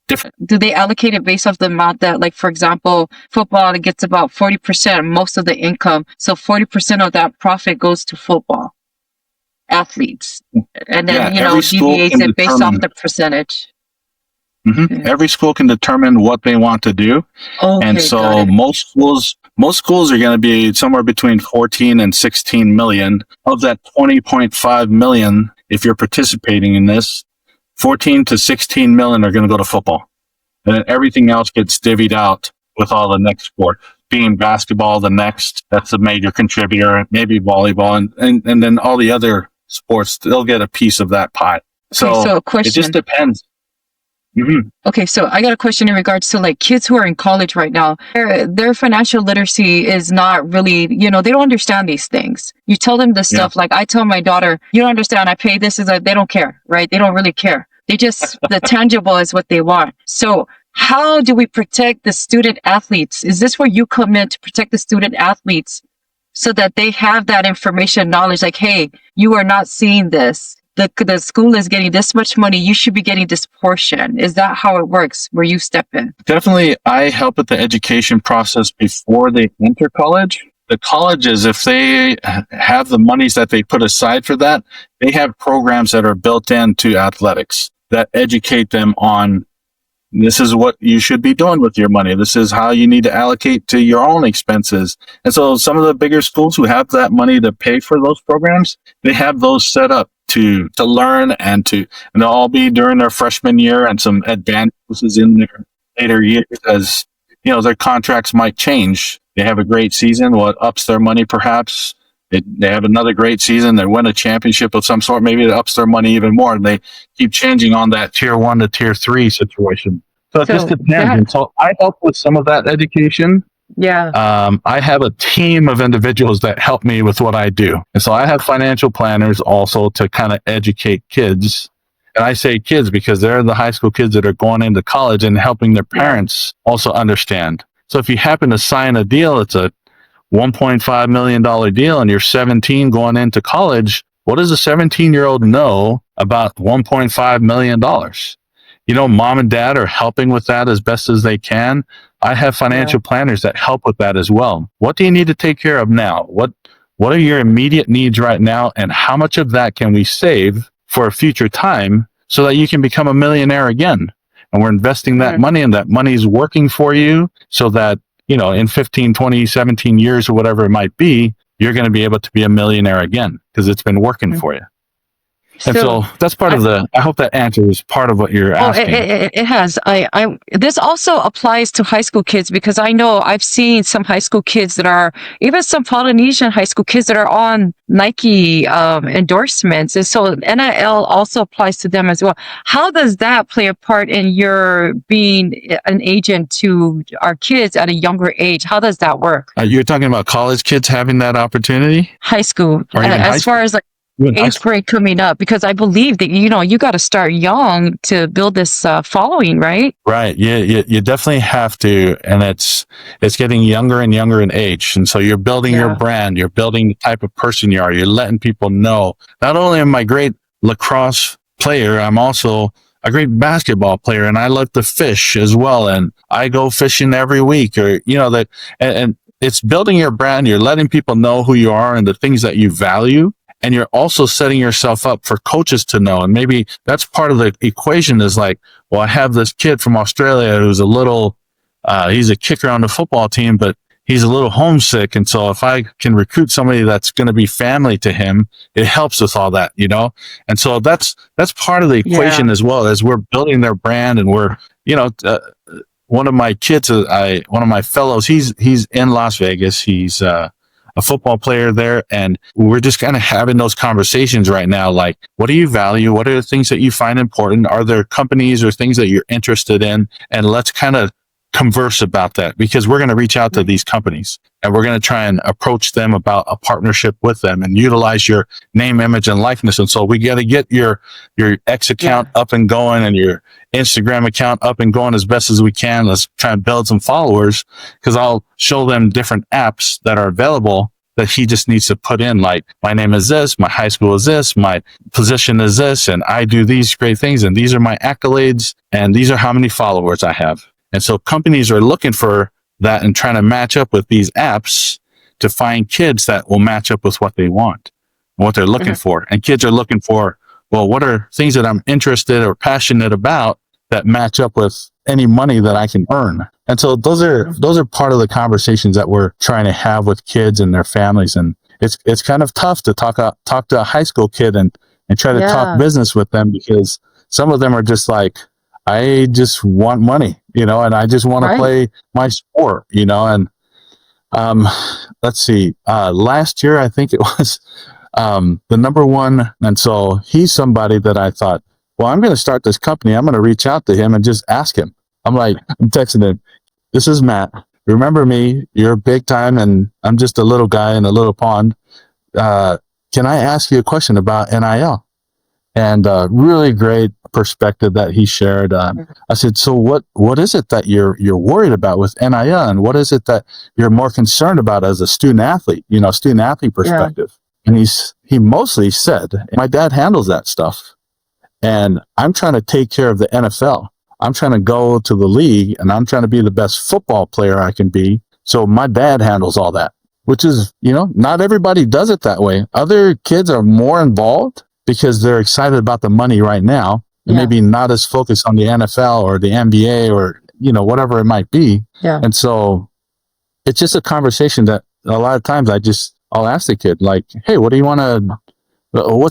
different. Do they allocate it based off the amount that, like, for example, football gets about 40%, most of the income. So 40% of that profit goes to football athletes. And then, deviates it based off the percentage. Mm-hmm. Okay. Every school can determine what they want to do. And so most schools are going to be somewhere between 14 and 16 million. Of that 20.5 million, if you're participating in this, 14 to 16 million are going to go to football. And then everything else gets divvied out with all the next sport. Being basketball, the next, that's a major contributor, maybe volleyball, and then all the other sports, they'll get a piece of that pie. So a question. It just depends. Mm-hmm. Okay, so I got a question in regards to, like, kids who are in college right now. Their financial literacy is not really, they don't understand these things. You tell them this stuff, like I tell my daughter, you don't understand, I pay this, they don't care, right? They don't really care. They just, the tangible is what they want. So how do we protect the student athletes? Is this where you come in to protect the student athletes so that they have that information, knowledge, like, hey, you are not seeing this. The school is getting this much money. You should be getting this portion. Is that how it works, where you step in? Definitely, I help with the education process before they enter college. the colleges, if they have the monies that they put aside for that, they have programs that are built into athletics that educate them on this is what you should be doing with your money. This is how you need to allocate to your own expenses. And so some of the bigger schools who have that money to pay for those programs, they have those set up to learn and they'll all be during their freshman year and some advanced courses in their later years as, their contracts might change. They have a great season, what ups their money perhaps. They have another great season. They win a championship of some sort. Maybe it ups their money even more. And they keep changing on that tier 1 to tier 3 situation. So it just depends. And so I help with some of that education. Yeah. I have a team of individuals that help me with what I do. And so I have financial planners also to kind of educate kids. And I say kids because they're the high school kids that are going into college and helping their parents also understand. So if you happen to sign a deal, it's a $1.5 million deal and you're 17 going into college, what does a 17-year-old know about $1.5 million? Mom and dad are helping with that as best as they can. I have financial planners that help with that as well. What do you need to take care of now? What are your immediate needs right now? And how much of that can we save for a future time so that you can become a millionaire again? And we're investing that money, and that money is working for you so that in 15, 20, 17 years or whatever it might be, you're going to be able to be a millionaire again because it's been working for you. And so that's part of I hope that answers part of what you're asking. It has. This also applies to high school kids because I know I've seen some high school kids that are, even some Polynesian high school kids that are on Nike endorsements. And so NIL also applies to them as well. How does that play a part in your being an agent to our kids at a younger age? How does that work? You're talking about college kids having that opportunity? High school. As far as age grade coming up, because I believe that you got to start young to build this following, right? Right. You definitely have to, and it's getting younger and younger in age, and so you're building your brand, you're building the type of person you are, you're letting people know. Not only am I a great lacrosse player, I'm also a great basketball player, and I love to fish as well, and I go fishing every week, or that, and it's building your brand. You're letting people know who you are and the things that you value. And you're also setting yourself up for coaches to know. And maybe that's part of the equation is like, well, I have this kid from Australia who's he's a kicker on the football team, but he's a little homesick. And so if I can recruit somebody that's going to be family to him, it helps with all that, And so that's part of the equation as well, as we're building their brand. And we're, one of my kids, one of my fellows, he's in Las Vegas. He's, a football player there, and we're just kind of having those conversations right now. Like, what do you value? What are the things that you find important? Are there companies or things that you're interested in? And let's kind of converse about that, because we're going to reach out to these companies and we're going to try and approach them about a partnership with them and utilize your name, image, and likeness. And so we got to get your X account up and going and your Instagram account up and going as best as we can. Let's try and build some followers, because I'll show them different apps that are available that he just needs to put in, like, my name is this, my high school is this, my position is this, and I do these great things, and these are my accolades, and these are how many followers I have. And so companies are looking for that and trying to match up with these apps to find kids that will match up with what they want and what they're looking for. And kids are looking for, well, what are things that I'm interested or passionate about that match up with any money that I can earn? And so those are part of the conversations that we're trying to have with kids and their families. And it's kind of tough to talk to a high school kid and try to talk business with them, because some of them are just like, I just want money, and I just want to play my sport, and let's see, last year I think it was the number one. And so he's somebody that I thought, well, I'm going to start this company. I'm going to reach out to him and just ask him. I'm texting him, this is Matt. Remember me? You're big time, and I'm just a little guy in a little pond. Can I ask you a question about NIL? And really great perspective that he shared. I said, so what is it that you're worried about with NIL, and what is it that you're more concerned about as a student athlete perspective? And he mostly said, my dad handles that stuff, and I'm trying to take care of the NFL. I'm trying to go to the league, and I'm trying to be the best football player I can be. So my dad handles all that. which is, not everybody does it that way. Other kids are more involved because they're excited about the money right now and maybe not as focused on the NFL or the NBA or, whatever it might be. Yeah. And so it's just a conversation that a lot of times I'll ask the kid, like, hey, what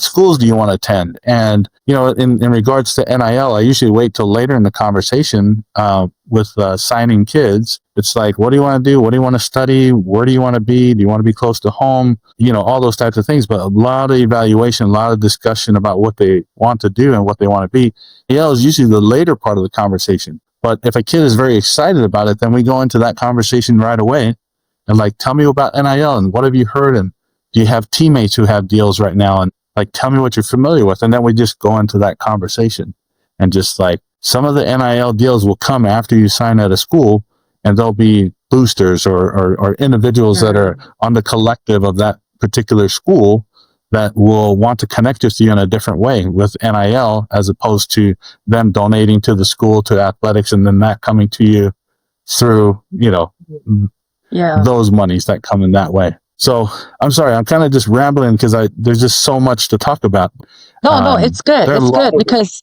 schools do you want to attend? And, in regards to NIL, I usually wait till later in the conversation with signing kids. It's like, what do you want to do? What do you want to study? Where do you want to be? Do you want to be close to home? All those types of things. But a lot of evaluation, a lot of discussion about what they want to do and what they want to be. NIL is usually the later part of the conversation. But if a kid is very excited about it, then we go into that conversation right away. And like, tell me about NIL and what have you heard? And do you have teammates who have deals right now? And like, tell me what you're familiar with. And then we just go into that conversation. And just like, some of the NIL deals will come after you sign at a school, and there'll be boosters or individuals that are on the collective of that particular school that will want to connect with you in a different way with NIL, as opposed to them donating to the school, to athletics, and then that coming to you through, those monies that come in that way. So I'm sorry, I'm kind of just rambling because there's just so much to talk about. No, it's good. It's good because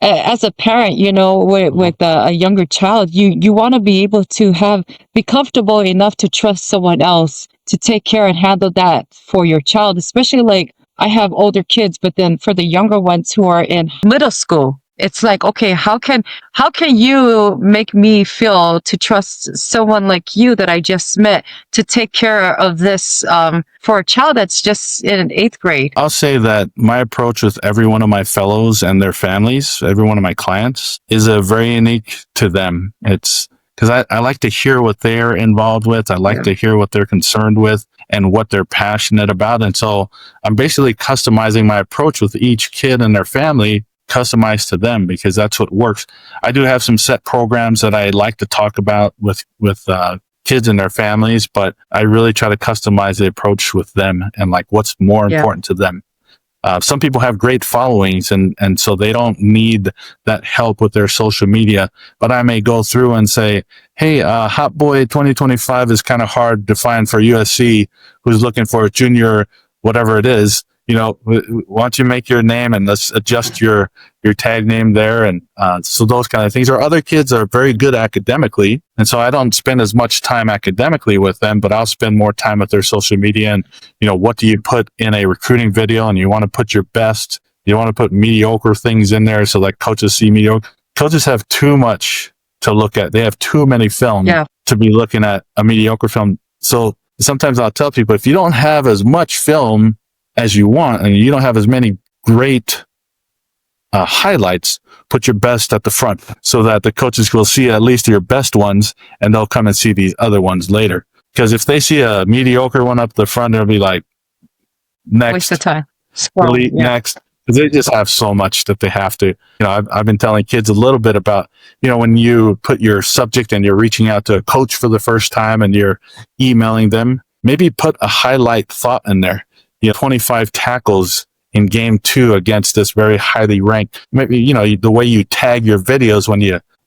as a parent, with a younger child, you want to be able to be comfortable enough to trust someone else to take care and handle that for your child, especially like I have older kids, but then for the younger ones who are in middle school, it's like, okay, how can you make me feel to trust someone like you that I just met to take care of this for a child that's just in 8th grade? I'll say that my approach with every one of my fellows and their families, every one of my clients, is a very unique to them. It's because I like to hear what they're involved with. I like to hear what they're concerned with and what they're passionate about. And so I'm basically customizing my approach with each kid and their family, customized to them, because that's what works. I do have some set programs that I like to talk about with kids and their families, but I really try to customize the approach with them and like what's more important to them. Some people have great followings and so they don't need that help with their social media, but I may go through and say, hey, Hot Boy 2025 is kind of hard to find for USC who's looking for a junior, whatever it is. Why don't you make your name and let's adjust your tag name there. And so those kind of things. Or other kids are very good academically. And so I don't spend as much time academically with them, but I'll spend more time with their social media. And, what do you put in a recruiting video? And you want to put your best. You want to put mediocre things in there so that coaches see mediocre. Coaches have too much to look at. They have too many films to be looking at a mediocre film. So sometimes I'll tell people, if you don't have as much film as you want, and you don't have as many great highlights, put your best at the front so that the coaches will see at least your best ones, and they'll come and see these other ones later. Because if they see a mediocre one up the front, they'll be like, next, waste of time. Delete next. Because they just have so much that they have to. I've been telling kids a little bit about, when you put your subject and you're reaching out to a coach for the first time and you're emailing them, maybe put a highlight thought in there. 25 tackles in game 2 against this very highly ranked. Maybe, the way you tag your videos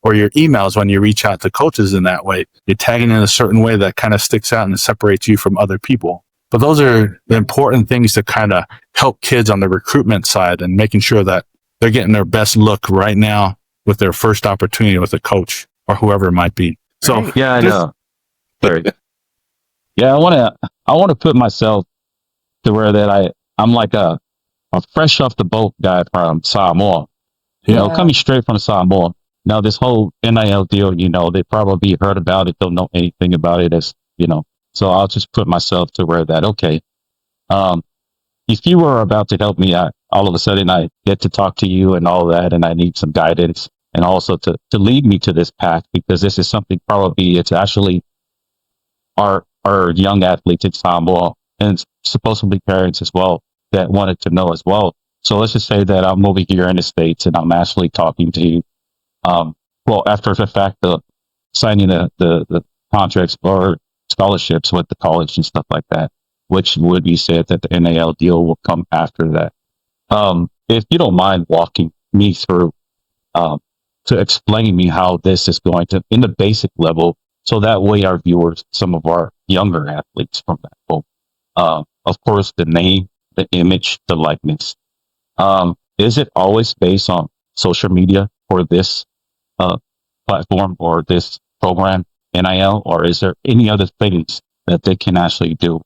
or your emails when you reach out to coaches in that way, you're tagging in a certain way that kind of sticks out and separates you from other people. But those are the important things to kind of help kids on the recruitment side and making sure that they're getting their best look right now with their first opportunity with a coach or whoever it might be. So yeah, I know. Sorry. Yeah, I want to put myself to where that I'm like a fresh off the boat guy from Samoa, coming straight from Samoa. Now this whole NIL deal, they probably heard about it, don't know anything about it, so I'll just put myself to where that, okay, if you were about to help me out, all of a sudden I get to talk to you and all that, and I need some guidance and also to lead me to this path, because this is something probably it's actually our young athletes in Samoa and supposedly parents as well that wanted to know as well. So let's just say that I'm over here in the States and I'm actually talking to you. After the fact of signing the contracts or scholarships with the college and stuff like that, which would be said that the NIL deal will come after that. If you don't mind walking me through to explain me how this is going to, in the basic level, So that way our viewers, some of our younger athletes from that boat, of course, the name, the image, the likeness. Is it always based on social media for this uh, platform or this program, NIL, or is there any other things that they can actually do?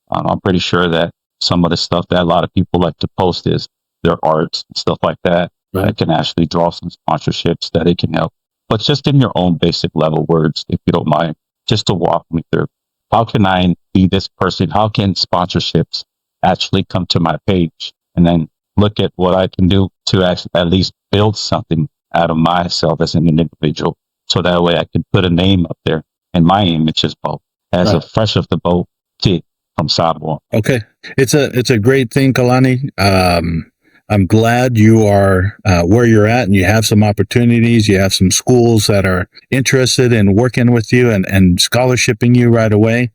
I'm pretty sure that some of the stuff that a lot of people like to post is their arts and stuff like that. Right. That can actually draw some sponsorships that it can help. But just in your own basic level words, if you don't mind, just to walk me through, how can I be this person? How can sponsorships actually come to my page and then look at what I can do to actually at least build something out of myself as an individual, so that way I can put a name up there and my image as well as a fresh off the boat kid from Samoa. Okay. It's a great thing, Kalani. I'm glad you are where you're at and you have some opportunities. You have some schools that are interested in working with you and scholarshiping you right away.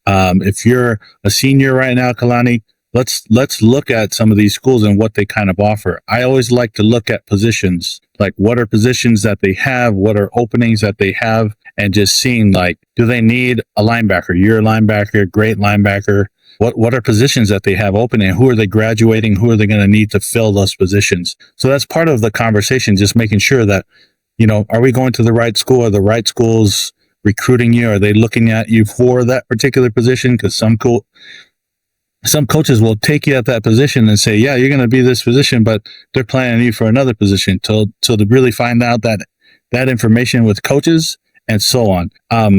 If you're a senior right now, Kalani, let's look at some of these schools and what they kind of offer. I always like to look at positions, like what are positions that they have, what are openings that they have, and just seeing like, do they need a linebacker? You're a linebacker, great linebacker. What are positions that they have open and who are they graduating? Who are they going to need to fill those positions? So that's part of the conversation, just making sure that, are we going to the right school? Are the right schools recruiting you? Are they looking at you for that particular position? Because some coaches will take you at that position and say, yeah, you're going to be this position, but they're planning you for another position. So to really find out that information with coaches and so on.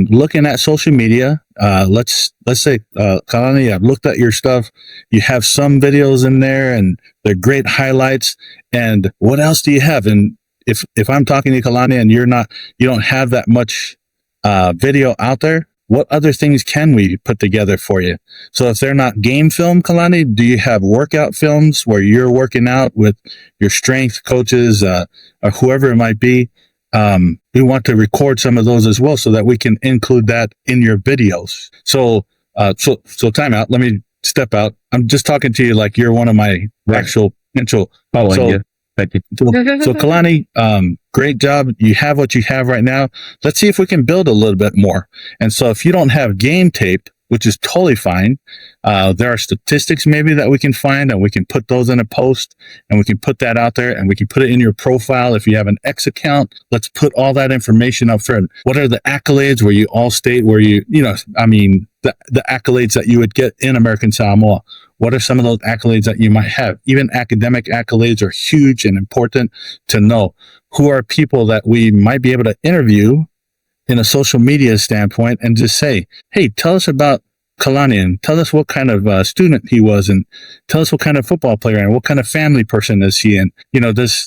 Looking at social media, let's say, Kalani, I've looked at your stuff. You have some videos in there and they're great highlights. And what else do you have? And if I'm talking to Kalani and you don't have that much video out there, what other things can we put together for you? So if they're not game film, Kalani, do you have workout films where you're working out with your strength coaches or whoever it might be? We want to record some of those as well so that we can include that in your videos. So time out. Let me step out. I'm just talking to you like you're one of my actual potential. Thank you. So Kalani, great job. You have what you have right now. Let's see if we can build a little bit more. And so if you don't have game tape, which is totally fine, there are statistics maybe that we can find and we can put those in a post and we can put that out there and we can put it in your profile. If you have an X account, let's put all that information up front. What are the accolades where you all state where the accolades that you would get in American Samoa? What are some of those accolades that you might have? Even academic accolades are huge and important to know. Who are people that we might be able to interview in a social media standpoint and just say, hey, tell us about Kalani and tell us what kind of student he was and tell us what kind of football player and what kind of family person is he and,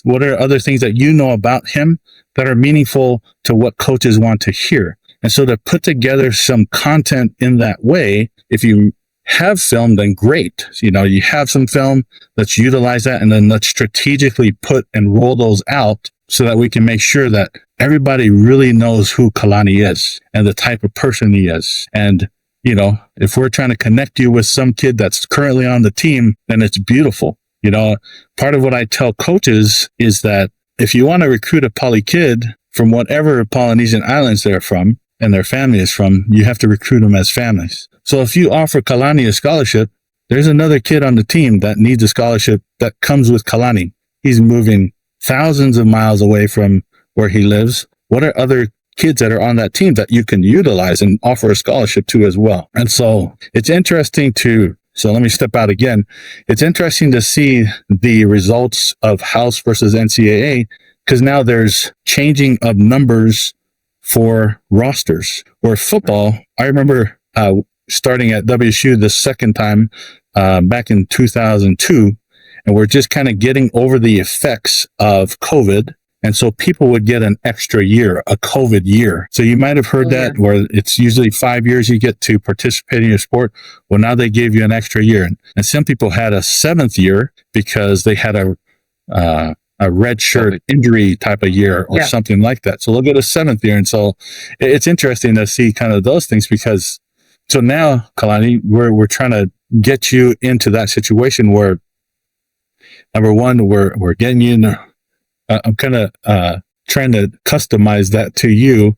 what are other things that you know about him that are meaningful to what coaches want to hear. And so to put together some content in that way, if you have film, then great. You have some film, let's utilize that and then let's strategically put and roll those out so that we can make sure that everybody really knows who Kalani is and the type of person he is. And, if we're trying to connect you with some kid that's currently on the team, then it's beautiful. Part of what I tell coaches is that if you want to recruit a poly kid from whatever Polynesian islands they're from and their family is from, you have to recruit them as families. So if you offer Kalani a scholarship, there's another kid on the team that needs a scholarship that comes with Kalani. He's moving thousands of miles away from where he lives. What are other kids that are on that team that you can utilize and offer a scholarship to as well? And so it's interesting so let me step out again. It's interesting to see the results of House versus NCAA because now there's changing of numbers for rosters. Where football, I remember starting at WSU the second time back in 2002, and we're just kind of getting over the effects of COVID. And so people would get an extra year, a COVID year. So you might have heard that where it's usually 5 years you get to participate in your sport. Well, now they gave you an extra year. And some people had a 7th year because they had a red shirt injury type of year or something like that. So they'll get a 7th year. And so it's interesting to see kind of those things because so now, Kalani, we're trying to get you into that situation where number one, we're getting you in I'm kind of trying to customize that to you,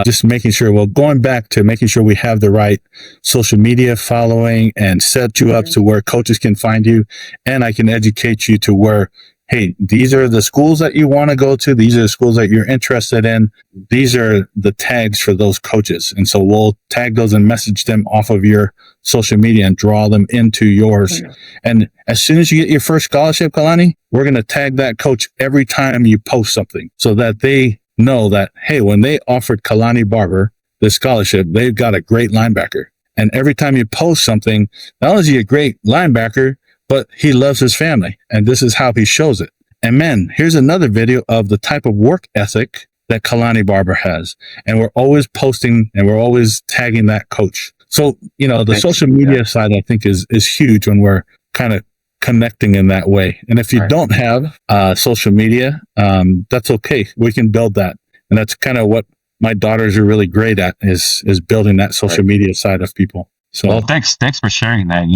just making sure, well, going back to making sure we have the right social media following and set you up to where coaches can find you. And I can educate you to where, hey, these are the schools that you want to go to. These are the schools that you're interested in. These are the tags for those coaches. And so we'll tag those and message them off of your social media and draw them into yours. And as soon as you get your first scholarship, Kalani, we're going to tag that coach every time you post something so that they know that, hey, when they offered Kalani Barber the scholarship, they've got a great linebacker. And every time you post something, not only is he a great linebacker, but he loves his family. And this is how he shows it. And man, here's another video of the type of work ethic that Kalani Barber has. And we're always posting and we're always tagging that coach. So, the social media side, I think is huge when we're kind of connecting in that way. And if you don't have social media, that's okay. We can build that. And that's kind of what my daughters are really great at is building that social media side of people. So, well, thanks for sharing that.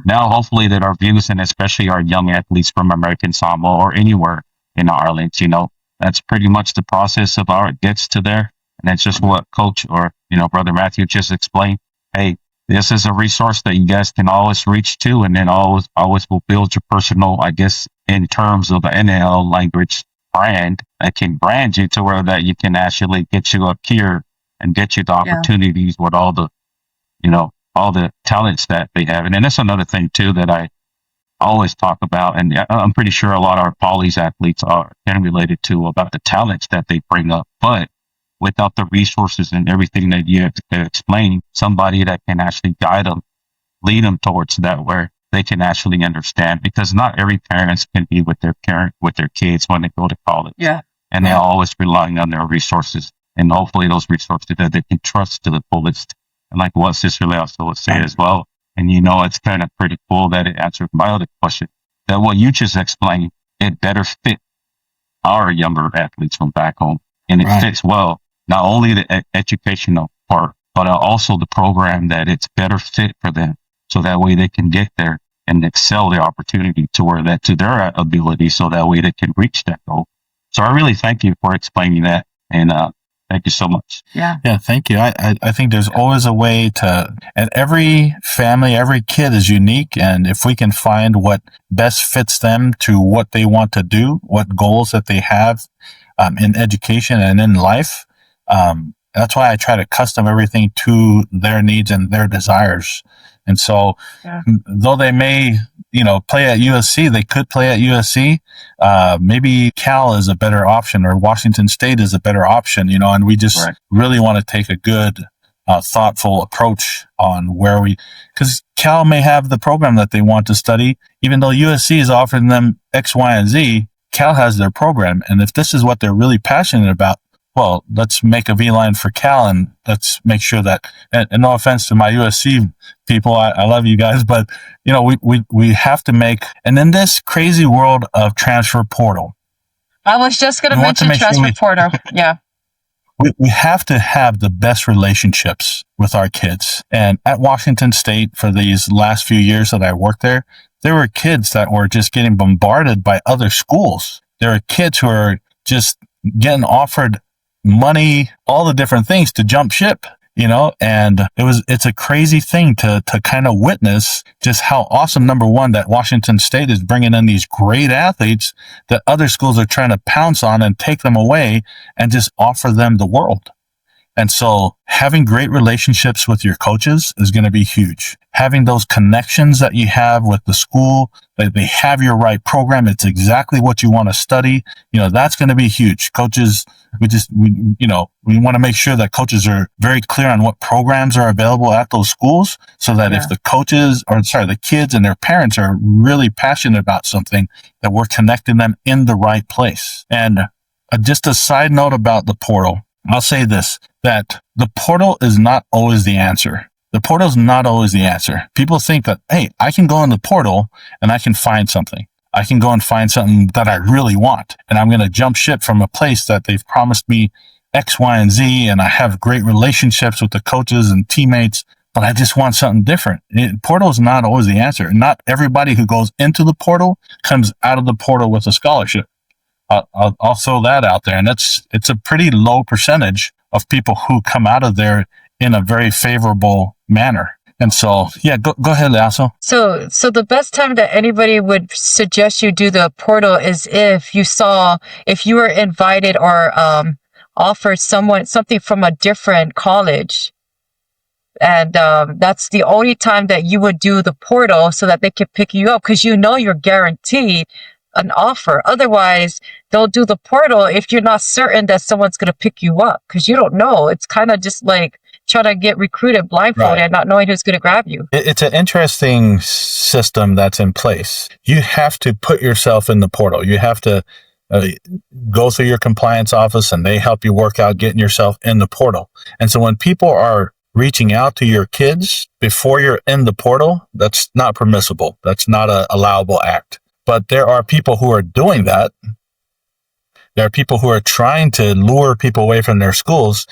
Now hopefully that our views, and especially our young athletes from American Samoa or anywhere in Ireland, that's pretty much the process of how it gets to there. And that's just what Coach or, Brother Matthew just explained. Hey, this is a resource that you guys can always reach to, and then always will build your personal, I guess, in terms of the NIL language brand that can brand you to where that you can actually get you up here and get you the opportunities with all the, all the talents that they have. And then that's another thing too that I always talk about, and I'm pretty sure a lot of our polys athletes can relate it to about the talents that they bring up. But without the resources and everything that you have to explain, somebody that can actually guide them, lead them towards that where they can actually understand, because not every parents can be with their kids when they go to college. Yeah. And they're always relying on their resources, and hopefully those resources that they can trust to the fullest. And like what Sister Leituala would say as well. And it's kind of pretty cool that it answered my other question, that what you just explained, it better fit our younger athletes from back home. And it fits well, not only the educational part, but also the program, that it's better fit for them. So that way they can get there and excel the opportunity to their ability, so that way they can reach that goal. So I really thank you for explaining that. And, thank you so much. Yeah, thank you. I think there's always a way and every family, every kid is unique. And if we can find what best fits them to what they want to do, what goals that they have in education and in life, that's why I try to custom everything to their needs and their desires. And so though they may, play at USC, they could play at USC. Maybe Cal is a better option, or Washington State is a better option, and we just really want to take a good, thoughtful approach on because Cal may have the program that they want to study, even though USC is offering them X, Y, and Z. Cal has their program. And if this is what they're really passionate about, well, let's make a V-line for Cal, and let's make sure that, and no offense to my USC people, I love you guys, but, we have to make, and in this crazy world of transfer portal. I was just going to mention transfer portal. Yeah. We have to have the best relationships with our kids. And at Washington State, for these last few years that I worked there were kids that were just getting bombarded by other schools. There are kids who are just getting offered money, all the different things to jump ship, and it's a crazy thing to kind of witness just how awesome, number one, that Washington State is bringing in these great athletes that other schools are trying to pounce on and take them away and just offer them the world. And so having great relationships with your coaches is going to be huge. Having those connections that you have with the school, that they have your right program, it's exactly what you want to study. That's going to be huge. Coaches, we want to make sure that coaches are very clear on what programs are available at those schools, so that if the kids and their parents are really passionate about something, that we're connecting them in the right place. And just a side note about the portal, I'll say this, that the portal is not always the answer. The portal is not always the answer. People think that, hey, I can go in the portal and I can find something. I can go and find something that I really want. And I'm going to jump ship from a place that they've promised me X, Y, and Z. And I have great relationships with the coaches and teammates, but I just want something different. Portal is not always the answer. Not everybody who goes into the portal comes out of the portal with a scholarship. I'll throw that out there. And it's a pretty low percentage of people who come out of there in a very favorable manner. And so, yeah, go ahead, Lasso. So the best time that anybody would suggest you do the portal is if you were invited or offered something from a different college. And that's the only time that you would do the portal so that they can pick you up, because you're guaranteed an offer. Otherwise, they'll do the portal if you're not certain that someone's going to pick you up, because you don't know. It's kind of just like trying to get recruited blindfolded and not knowing who's going to grab you. It's an interesting system that's in place. You have to put yourself in the portal. You have to go through your compliance office, and they help you work out getting yourself in the portal. And so when people are reaching out to your kids before you're in the portal, that's not permissible. That's not an allowable act. But there are people who are doing that. There are people who are trying to lure people away from their schools.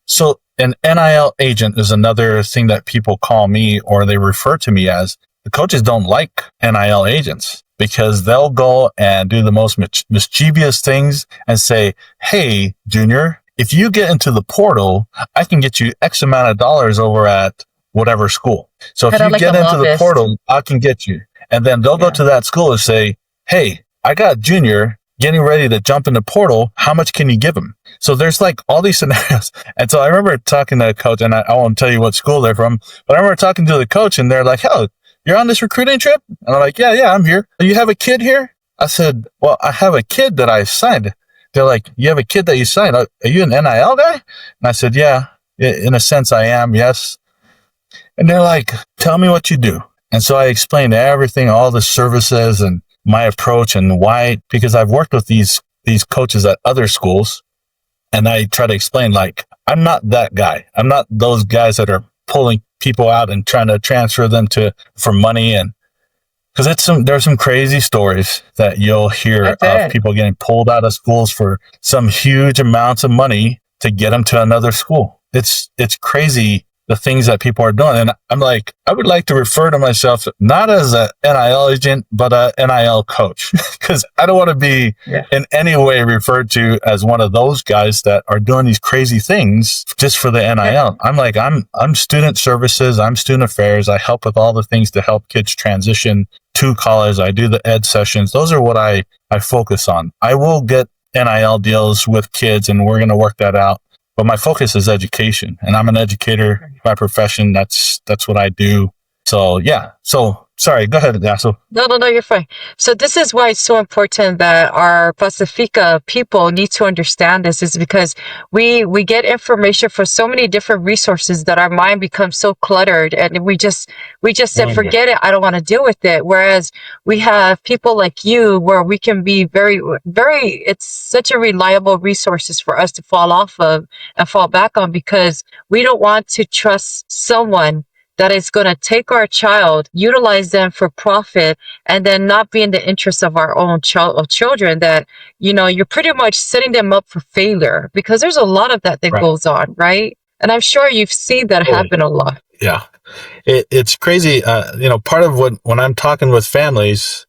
So an NIL agent is another thing that people call me, or they refer to me as. The coaches don't like NIL agents because they'll go and do the most mischievous things and say, hey, Junior, if you get into the portal, I can get you X amount of dollars over at whatever school. So if you get into the portal, I can get you. And then they'll go to that school and say, hey, I got Junior getting ready to jump in the portal. How much can you give him? So there's like all these scenarios. And so I remember talking to a coach, and I won't tell you what school they're from, but I remember talking to the coach, and they're like, oh, you're on this recruiting trip? And I'm like, yeah, I'm here. You have a kid here? I said, well, I have a kid that I signed. They're like, you have a kid that you signed? Are you an NIL guy? And I said, yeah, in a sense I am, yes. And they're like, tell me what you do. And so I explained everything, all the services and my approach and why, because I've worked with these coaches at other schools, and I try to explain, like, I'm not that guy. I'm not those guys that are pulling people out and trying to transfer them for money. And because there's some crazy stories that you'll hear of people getting pulled out of schools for some huge amounts of money to get them to another school. It's crazy, the things that people are doing. And I'm like, I would like to refer to myself not as a NIL agent, but a NIL coach, because I don't want to be in any way referred to as one of those guys that are doing these crazy things just for the NIL. I'm like, I'm student services, I'm student affairs. I help with all the things to help kids transition to college. I do the ed sessions. Those are what I focus on. I will get NIL deals with kids, and we're going to work that out. But my focus is education, and I'm an educator by profession. That's what I do. So, yeah. So, sorry, go ahead, Dasso. No, you're fine. So this is why it's so important that our Pacifica people need to understand this, is because we get information from so many different resources that our mind becomes so cluttered, and we just said, forget it. I don't want to deal with it. Whereas we have people like you where we can be very, very, it's such a reliable resources for us to fall off of and fall back on, because we don't want to trust someone that is going to take our child, utilize them for profit, and then not be in the interest of our own children, that, you're pretty much setting them up for failure, because there's a lot of that goes on, right? And I'm sure you've seen that happen a lot. Yeah. It's crazy. Part of when I'm talking with families,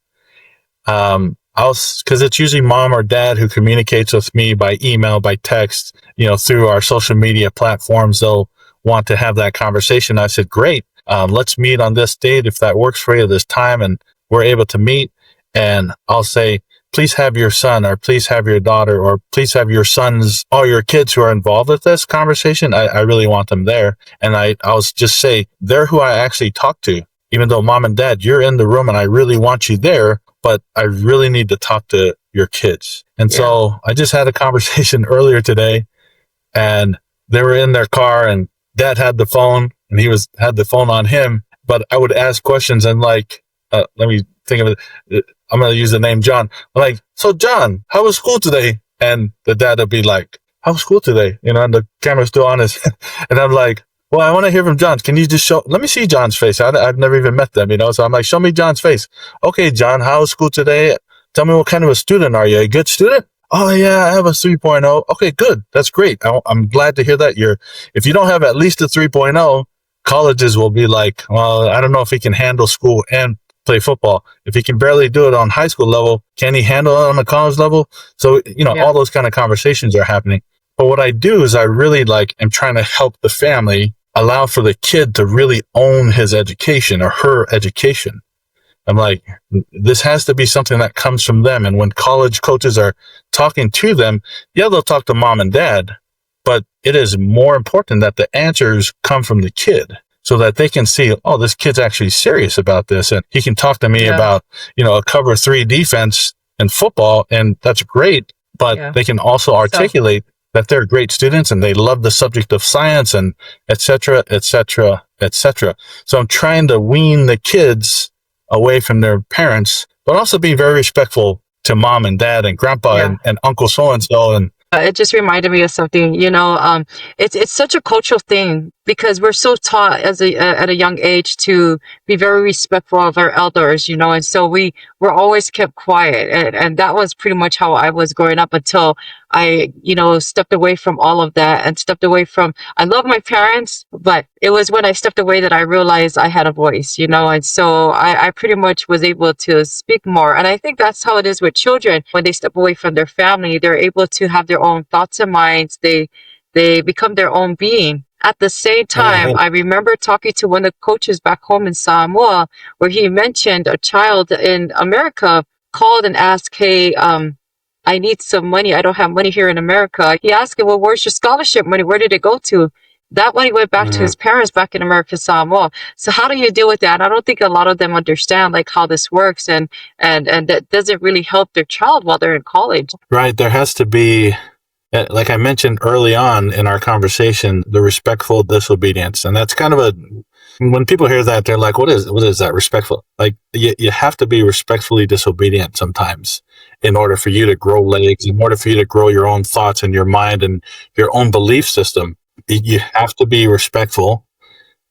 because it's usually mom or dad who communicates with me by email, by text, through our social media platforms. They'll want to have that conversation. I said, great. Let's meet on this date if that works for you, this time, and we're able to meet. And I'll say, please have your son, or please have your daughter, or please have your sons, all your kids who are involved with this conversation. I really want them there. And I'll just say, they're who I actually talk to, even though mom and dad, you're in the room and I really want you there, but I really need to talk to your kids. And so I just had a conversation earlier today, and they were in their car, and dad had the phone, and he had the phone on him, but I would ask questions, and let me think of it. I'm going to use the name John. I'm like, so John, how was school today? And the dad would be like, how was school today? And the camera's still on his, and I'm like, well, I want to hear from John. Can you just let me see John's face. I've never even met them, So I'm like, show me John's face. Okay, John, how was school today? Tell me, what kind of a student are you? A good student? Oh yeah, I have a 3.0. Okay, good. That's great. I'm glad to hear that. If you don't have at least a 3.0, colleges will be like, well, I don't know if he can handle school and play football. If he can barely do it on high school level, can he handle it on the college level? So, all those kind of conversations are happening. But what I do is I really am trying to help the family allow for the kid to really own his education or her education. I'm like, this has to be something that comes from them. And when college coaches are talking to them, they'll talk to mom and dad, but it is more important that the answers come from the kid so that they can see, oh, this kid's actually serious about this. And he can talk to me about, a cover 3 defense in football. And that's great, but they can also articulate that they're great students and they love the subject of science and et cetera, et cetera, et cetera. So I'm trying to wean the kids away from their parents, but also be very respectful to mom and dad and grandpa and uncle so-and-so. And it just reminded me of something, it's such a cultural thing because we're so taught at a young age to be very respectful of our elders, and so we're always kept quiet. And that was pretty much how I was growing up until I, stepped away from all of that and I love my parents, but it was when I stepped away that I realized I had a voice, and so I pretty much was able to speak more. And I think that's how it is with children. When they step away from their family, they're able to have their own thoughts and minds. They become their own being. At the same time, I remember talking to one of the coaches back home in Samoa, where he mentioned a child in America called and asked, hey, I need some money. I don't have money here in America. He asked him, well, where's your scholarship money? Where did it go to? That money went back to his parents back in American Samoa. So how do you deal with that? And I don't think a lot of them understand how this works and that doesn't really help their child while they're in college. Right. There has to be, like I mentioned early on in our conversation, the respectful disobedience. And that's kind of when people hear that, they're like, what is that respectful? You have to be respectfully disobedient sometimes in order for you to grow legs, in order for you to grow your own thoughts and your mind and your own belief system. You have to be respectful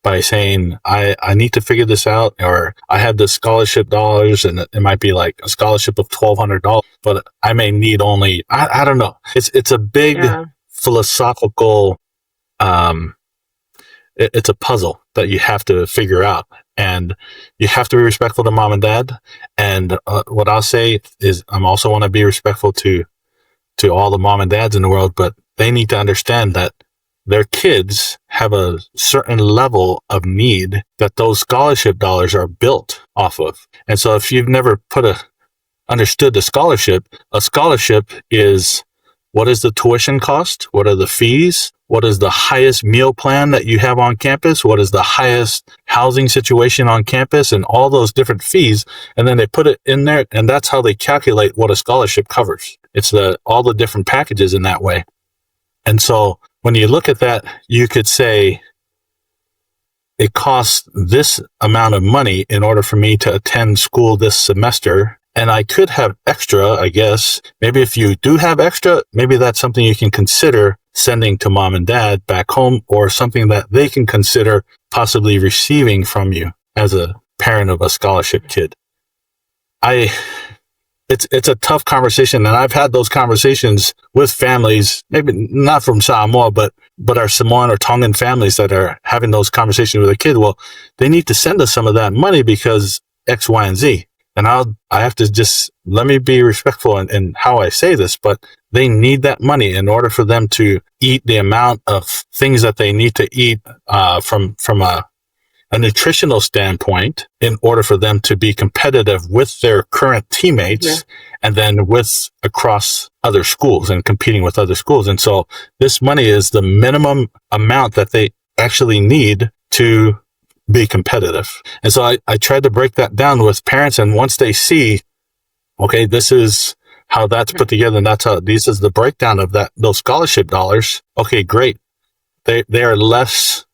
by saying, I need to figure this out, or I have the scholarship dollars and it might be like a scholarship of $1,200, but I may need only, I don't know. It's a big philosophical, it's a puzzle that you have to figure out, and you have to be respectful to mom and dad. And what I'll say is I'm also want to be respectful to all the mom and dads in the world, but they need to understand that their kids have a certain level of need that those scholarship dollars are built off of. And so if you've never understood the scholarship, a scholarship is, what is the tuition cost? What are the fees? What is the highest meal plan that you have on campus? What is the highest housing situation on campus? And all those different fees. And then they put it in there, and that's how they calculate what a scholarship covers. It's all the different packages in that way. And so when you look at that, you could say it costs this amount of money in order for me to attend school this semester. And I could have extra, I guess. Maybe if you do have extra, maybe that's something you can consider sending to mom and dad back home, or something that they can consider possibly receiving from you as a parent of a scholarship kid. It's a tough conversation, and I've had those conversations with families, maybe not from Samoa, but our Samoan or Tongan families that are having those conversations with their kid. Well, they need to send us some of that money because X, Y, and Z. And I have to just, let me be respectful in how I say this, but they need that money in order for them to eat the amount of things that they need to eat from a nutritional standpoint, in order for them to be competitive with their current teammates and then across other schools and competing with other schools. And so this money is the minimum amount that they actually need to be competitive. And so I tried to break that down with parents. And once they see, okay, this is how that's put together, and this is the breakdown of those scholarship dollars. Okay, great. They are less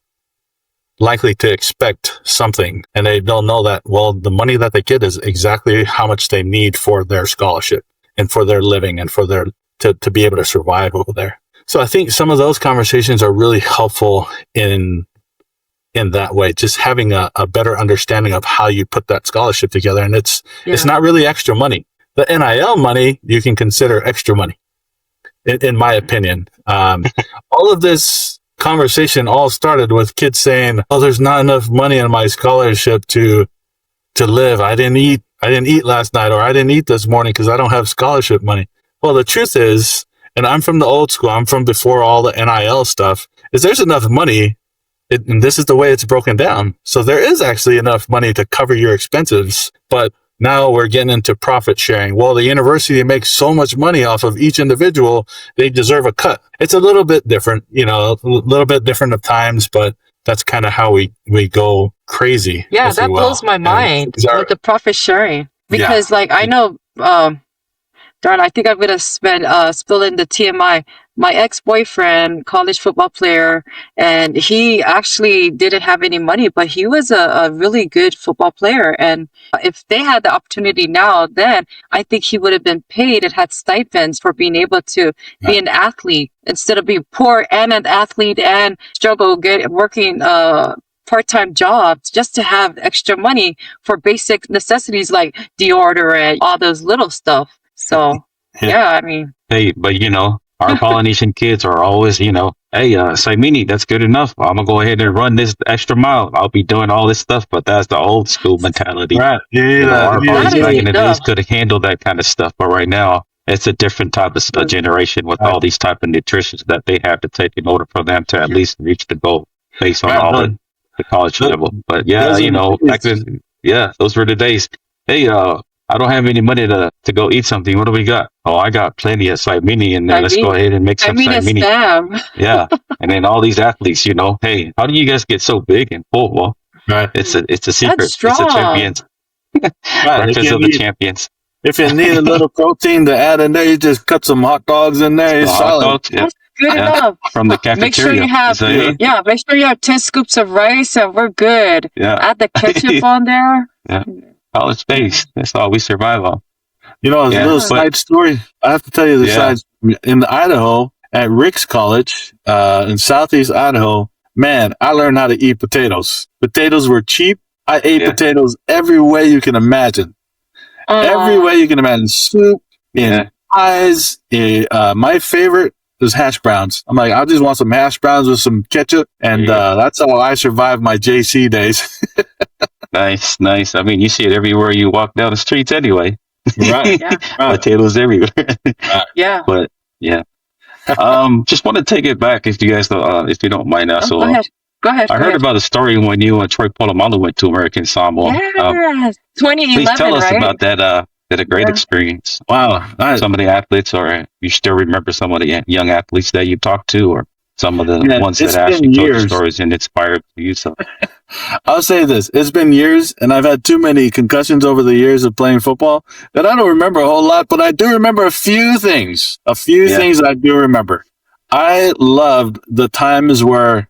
likely to expect something, and they'll know that, well, the money that they get is exactly how much they need for their scholarship and for their living and for to be able to survive over there. So I think some of those conversations are really helpful in that way, just having a better understanding of how you put that scholarship together. And it's not really extra money. The NIL money, you can consider extra money, in my opinion. All of this conversation all started with kids saying, oh, there's not enough money in my scholarship to to live. I didn't eat last night, or I didn't eat this morning because I don't have scholarship money. Well, the truth is, and I'm from the old school, I'm from before all the NIL stuff, is there's enough money, and this is the way it's broken down. So there is actually enough money to cover your expenses, but now we're getting into profit sharing. Well, the university makes so much money off of each individual, they deserve a cut. It's a little bit different, a little bit different of times, but that's kind of how we go crazy. Yeah, that blows my mind with the profit sharing. Because I know, darn, I think I'm going to spill in the TMI. My ex-boyfriend, college football player, and he actually didn't have any money, but he was a really good football player. And if they had the opportunity now, then I think he would have been paid and had stipends for being able to be an athlete instead of being poor and an athlete and struggle working part-time jobs just to have extra money for basic necessities like deodorant, all those little stuff. So, I mean. Hey, but our Polynesian kids are always, hey, Saimini, that's good enough. I'm going to go ahead and run this extra mile. I'll be doing all this stuff, but that's the old school mentality. Right. Our fathers back in the days could have handled that kind of stuff, but right now, it's a different type of generation with all these type of nutritions that they have to take in order for them to at least reach the goal based on all the college level. But back then, those were the days. Hey, I don't have any money to go eat something. What do we got? Oh, I got plenty of Saimini in there. Let's go ahead and make some Saimini. Yeah. And then all these athletes, hey, how do you guys get so big and full? Well, it's a secret. It's a champions. Breakfast of the champions. If you need a little protein to add in there, you just cut some hot dogs in there. It's solid. That's good enough. From the cafeteria. Make sure you have 10 scoops of rice and we're good. Yeah. Add the ketchup on there. Yeah. College based. That's all we survive on. A little side story. I have to tell you the side. In Idaho, at Rick's College, in Southeast Idaho, man, I learned how to eat potatoes. Potatoes were cheap. I ate potatoes every way you can imagine. Every way you can imagine. Soup, in pies. My favorite was hash browns. I'm like, I just want some hash browns with some ketchup. And that's how I survived my JC days. Nice. I mean, you see it everywhere you walk down the streets anyway. Right. Potatoes everywhere. Yeah. But just want to take it back if you guys, if you don't mind. So Go ahead. I heard about a story when you and Troy Polamalu went to American Samoa. Yeah, 2011. Please tell us about that. That a great experience. Wow. Some of the athletes, or you still remember some of the young athletes that you talked to, or some of the ones that actually told the stories and inspired you. So I'll say this. It's been years, and I've had too many concussions over the years of playing football that I don't remember a whole lot, but I do remember a few things. Things I do remember. I loved the times where,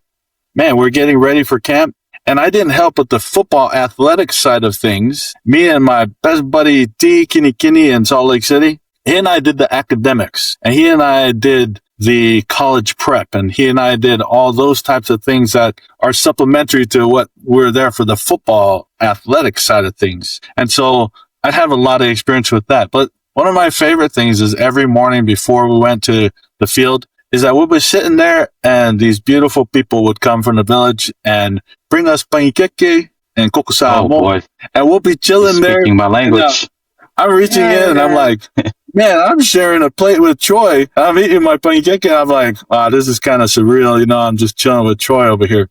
we're getting ready for camp, and I didn't help with the football athletic side of things. Me and my best buddy, T. Kinikini in Salt Lake City, he and I did the academics, and he and I did the college prep, and he and I did all those types of things that are supplementary to what we're there for, the football athletic side of things. And so I have a lot of experience with that. But one of my favorite things is every morning before we went to the field is that we'll be sitting there and these beautiful people would come from the village and bring us pankeke and kokusamo. And we'll be chilling there. Speaking my language. I'm reaching in and I'm like, man, I'm sharing a plate with Troy. I'm eating my pancake and I'm like, wow, this is kind of surreal. I'm just chilling with Troy over here.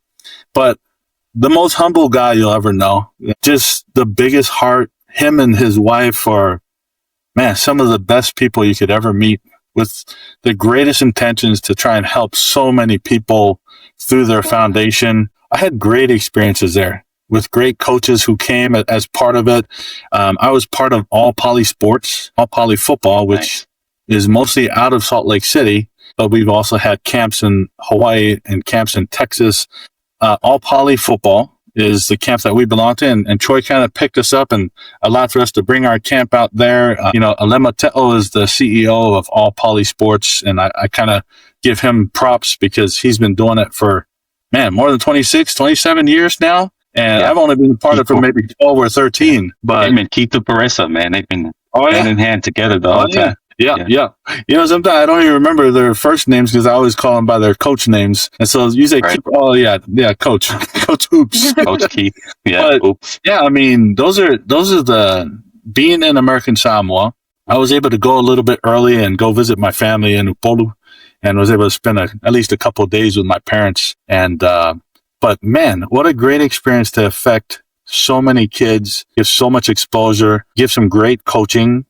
But the most humble guy you'll ever know, just the biggest heart. Him and his wife are, some of the best people you could ever meet, with the greatest intentions to try and help so many people through their foundation. I had great experiences there with great coaches who came as part of it. I was part of All Poly Sports, All Poly Football, which is mostly out of Salt Lake City, but we've also had camps in Hawaii and camps in Texas. All Poly Football is the camp that we belong to, and Troy kind of picked us up and allowed for us to bring our camp out there. Alema Te'o is the CEO of All Poly Sports, and I kind of give him props because he's been doing it for, more than 26, 27 years now. And I've only been part of it for maybe 12 or 13. But him and Keith Pereza, man, they've been hand in hand together the whole time. Yeah. You know, sometimes I don't even remember their first names because I always call them by their coach names. And so you say, coach, Coach Oops. Coach Keith. Yeah. But, Oops. yeah, I mean, those are the being in American Samoa. I was able to go a little bit early and go visit my family in Upolu, and was able to spend at least a couple of days with my parents. And but man, what a great experience to affect so many kids, give so much exposure, give some great coaching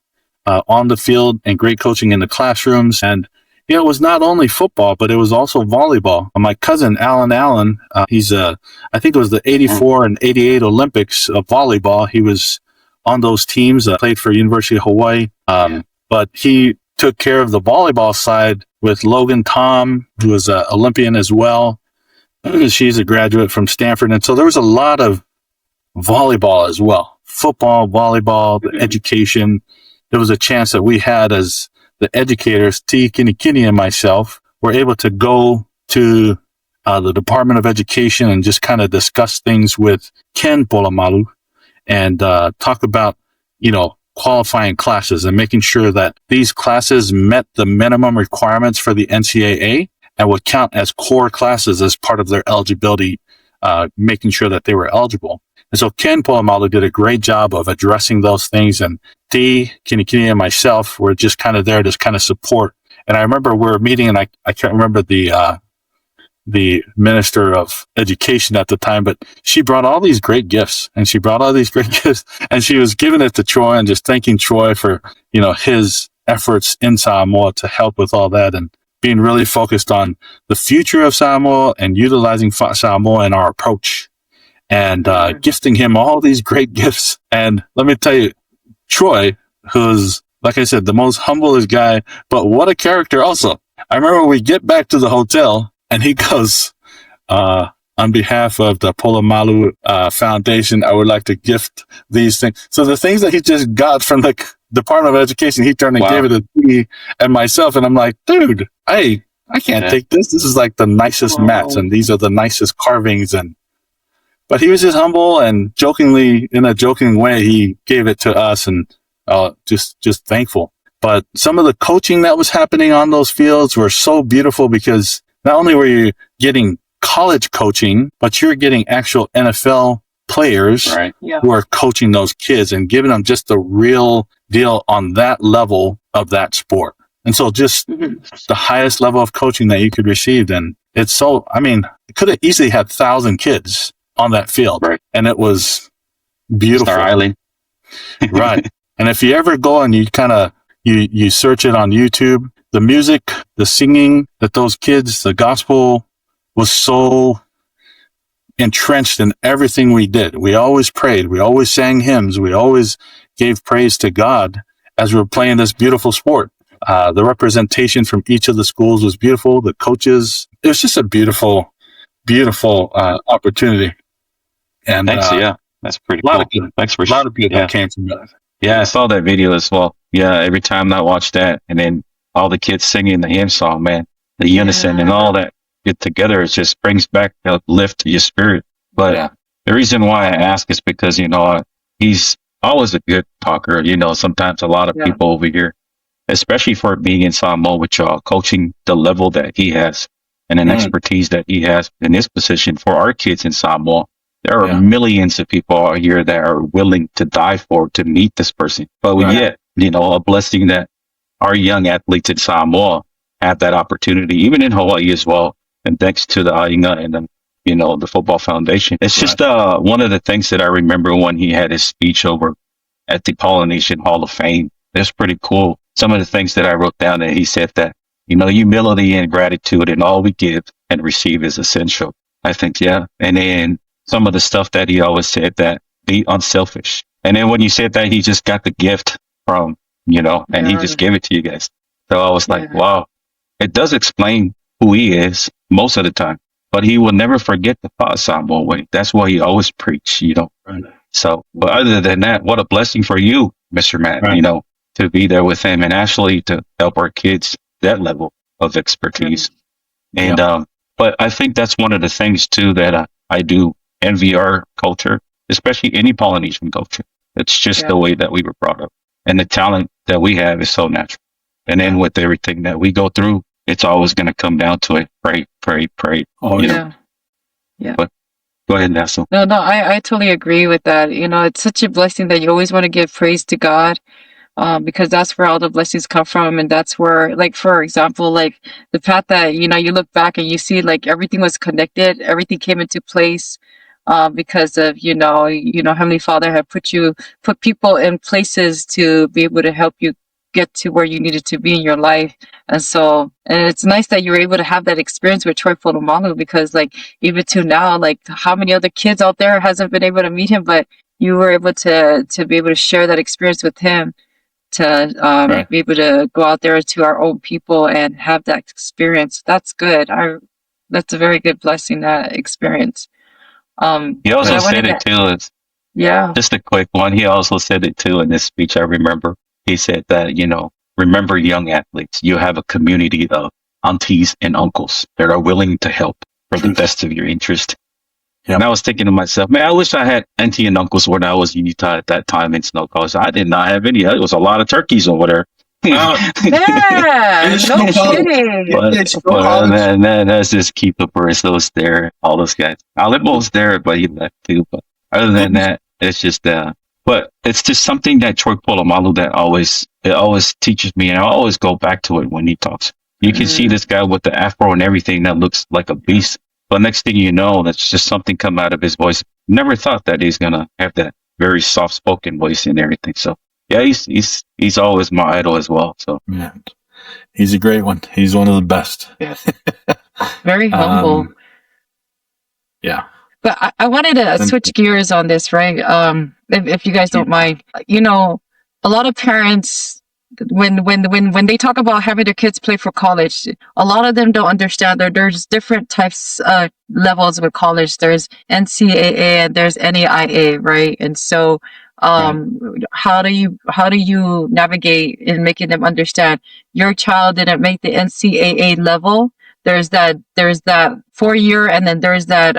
on the field and great coaching in the classrooms. And, you know, it was not only football, but it was also volleyball. My cousin, Alan Allen, he's, I think it was the 84 and 88 Olympics of volleyball. He was on those teams, played for University of Hawaii. But he took care of the volleyball side with Logan Tom, who was an Olympian as well. She's a graduate from Stanford. And so there was a lot of volleyball as well. Football, volleyball, the education. There was a chance that we had as the educators, T. Kinikini and myself, were able to go to the Department of Education and just kind of discuss things with Ken Polamalu and talk about, you know, qualifying classes and making sure that these classes met the minimum requirements for the NCAA and would count as core classes as part of their eligibility, making sure that they were eligible. And so Ken Polamalu did a great job of addressing those things, and T, Kinikini, and myself were just kind of there to kind of support. And I remember we were meeting, and I can't remember the minister of education at the time, but she brought all these great gifts, and she was giving it to Troy and just thanking Troy for, you know, his efforts in Samoa to help with all that and being really focused on the future of Samoa and utilizing Samoa in our approach. And gifting him all these great gifts. And let me tell you, Troy, who's, like I said, the most humblest guy, but what a character also. I remember we get back to the hotel and he goes, on behalf of the Polamalu Foundation, I would like to gift these things. So the things that he just got from the Department of Education, he turned and gave it to me and myself. And I'm like, dude, I can't take this. This is like the nicest mats, and these are the nicest carvings. But he was just humble and jokingly, in a joking way, he gave it to us, and just thankful. But some of the coaching that was happening on those fields were so beautiful because not only were you getting college coaching, but you're getting actual NFL players who are coaching those kids and giving them just the real deal on that level of that sport. And so just the highest level of coaching that you could receive. And it's so, I mean, it could have easily had 1,000 kids on that field. And it was beautiful. Star Island. Right. And if you ever go and you kind of, you search it on YouTube, the music, the singing that those kids, the gospel was so entrenched in everything we did. We always prayed. We always sang hymns. We always gave praise to God as we were playing this beautiful sport. The representation from each of the schools was beautiful. The coaches, it was just a beautiful opportunity. And thanks, that's pretty cool. Thanks for a lot of good that came from that. Yeah, I saw that video as well. Yeah, every time I watch that, and then all the kids singing the hymn song, man, the unison and all that get together, it just brings back a lift to your spirit. But the reason why I ask is because, you know, he's always a good talker. You know, sometimes a lot of people over here, especially for being in Samoa with y'all, coaching the level that he has and an expertise that he has in his position for our kids in Samoa. There are millions of people out here that are willing to die for to meet this person. But yet, you know, a blessing that our young athletes in Samoa have that opportunity, even in Hawaii as well. And thanks to the Ainga and the, you know, the Football Foundation. It's just one of the things that I remember when he had his speech over at the Polynesian Hall of Fame. It's pretty cool. Some of the things that I wrote down, and he said that, you know, humility and gratitude and all we give and receive is essential. I think, and then some of the stuff that he always said, that be unselfish. And then when you said that, he just got the gift from, you know, and he just gave it to you guys. So I was like, wow, it does explain who he is most of the time, but he will never forget the Samoa way. That's why he always preach, you know. So, but other than that, what a blessing for you, Mr. Matt, you know, to be there with him and actually to help our kids that level of expertise. And, but I think that's one of the things too that I do envy our culture, especially any Polynesian culture. It's just the way that we were brought up, and the talent that we have is so natural. And then with everything that we go through, it's always going to come down to it. Pray, pray, pray. Oh, you yeah. know. Yeah. But go ahead, Nassau. No, I totally agree with that. It's such a blessing that you always want to give praise to God, because that's where all the blessings come from. And that's where, like, for example, like the path that, you look back and you see like everything was connected, everything came into place, because of, Heavenly Father had put people in places to be able to help you get to where you needed to be in your life. And it's nice that you were able to have that experience with Troy Polamalu, because like even to now, like how many other kids out there hasn't been able to meet him, but you were able to be able to share that experience with him, to Right. be able to go out there to our own people and have that experience. That's good. That's a very good blessing, that experience. He but also I wanted said it too. It's yeah. just a quick one. He also said it too in this speech. I remember he said that, remember young athletes, you have a community of aunties and uncles that are willing to help for the best of your interest. Yep. And I was thinking to myself, man, I wish I had auntie and uncles when I was in Utah at that time in snow college. I did not have any. It was a lot of turkeys over there. Yeah, no kidding. But then that's just keep up where those there, all those guys. Aleppo's there, but he left too. But other than that, it's just but it's just something that Troy Polamalu that always teaches me, and I always go back to it when he talks. You can see this guy with the afro and everything that looks like a beast, but next thing you know, that's just something come out of his voice. Never thought that he's gonna have that very soft spoken voice and everything. So yeah, he's always my idol as well. So Yeah. He's a great one. He's one of the best. Very humble. Yeah. But I wanted to switch gears on this, right? If you guys don't mind, a lot of parents, when they talk about having their kids play for college, a lot of them don't understand that there's different types of levels with college. There's NCAA and there's NAIA, right? And so, how do you navigate in making them understand your child didn't make the NCAA level? There's that 4-year, and then there's that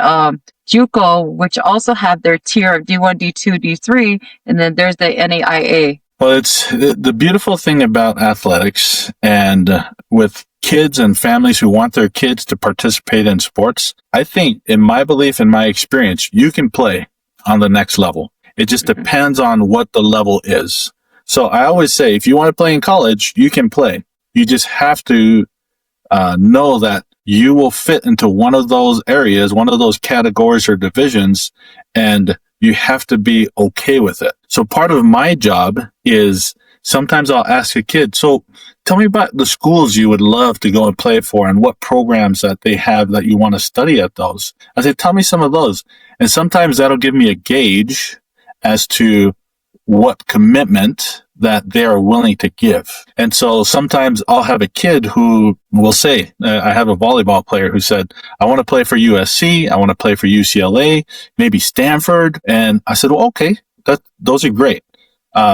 JUCO, which also have their tier of D1, D2, D3, and then there's the NAIA. Well, it's the beautiful thing about athletics, and with kids and families who want their kids to participate in sports. I think, in my belief, in my experience, you can play on the next level. It just depends on what the level is. So I always say, if you want to play in college, you can play. You just have to know that you will fit into one of those areas, one of those categories or divisions, and you have to be okay with it. So part of my job is sometimes I'll ask a kid, so tell me about the schools you would love to go and play for and what programs that they have that you want to study at those. I say, tell me some of those. And sometimes that'll give me a gauge as to what commitment that they are willing to give. And so sometimes I'll have a kid who will say, I have a volleyball player who said, I want to play for USC, I want to play for UCLA, maybe Stanford. And I said, well, okay, those are great.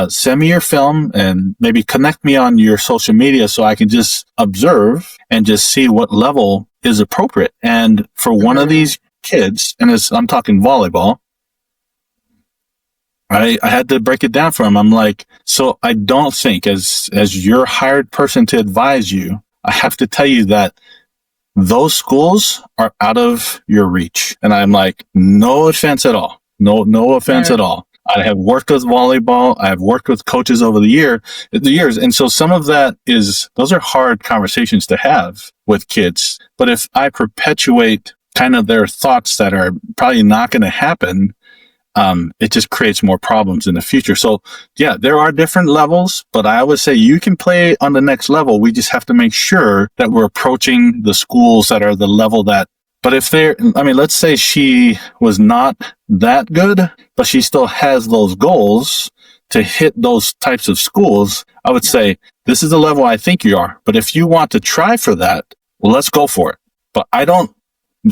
Send me your film and maybe connect me on your social media so I can just observe and just see what level is appropriate. And for one of these kids, and I'm talking volleyball, I had to break it down for him. I'm like, so I don't think as your hired person to advise you, I have to tell you that those schools are out of your reach. And I'm like, no offense at all. No offense at all. I have worked with volleyball. I have worked with coaches over the years. And so some of that those are hard conversations to have with kids. But if I perpetuate kind of their thoughts that are probably not going to happen, it just creates more problems in the future. So yeah, there are different levels, but I always say you can play on the next level. We just have to make sure that we're approaching the schools that are the level that, but if let's say she was not that good, but she still has those goals to hit those types of schools, I would say, this is the level I think you are. But if you want to try for that, well, let's go for it. But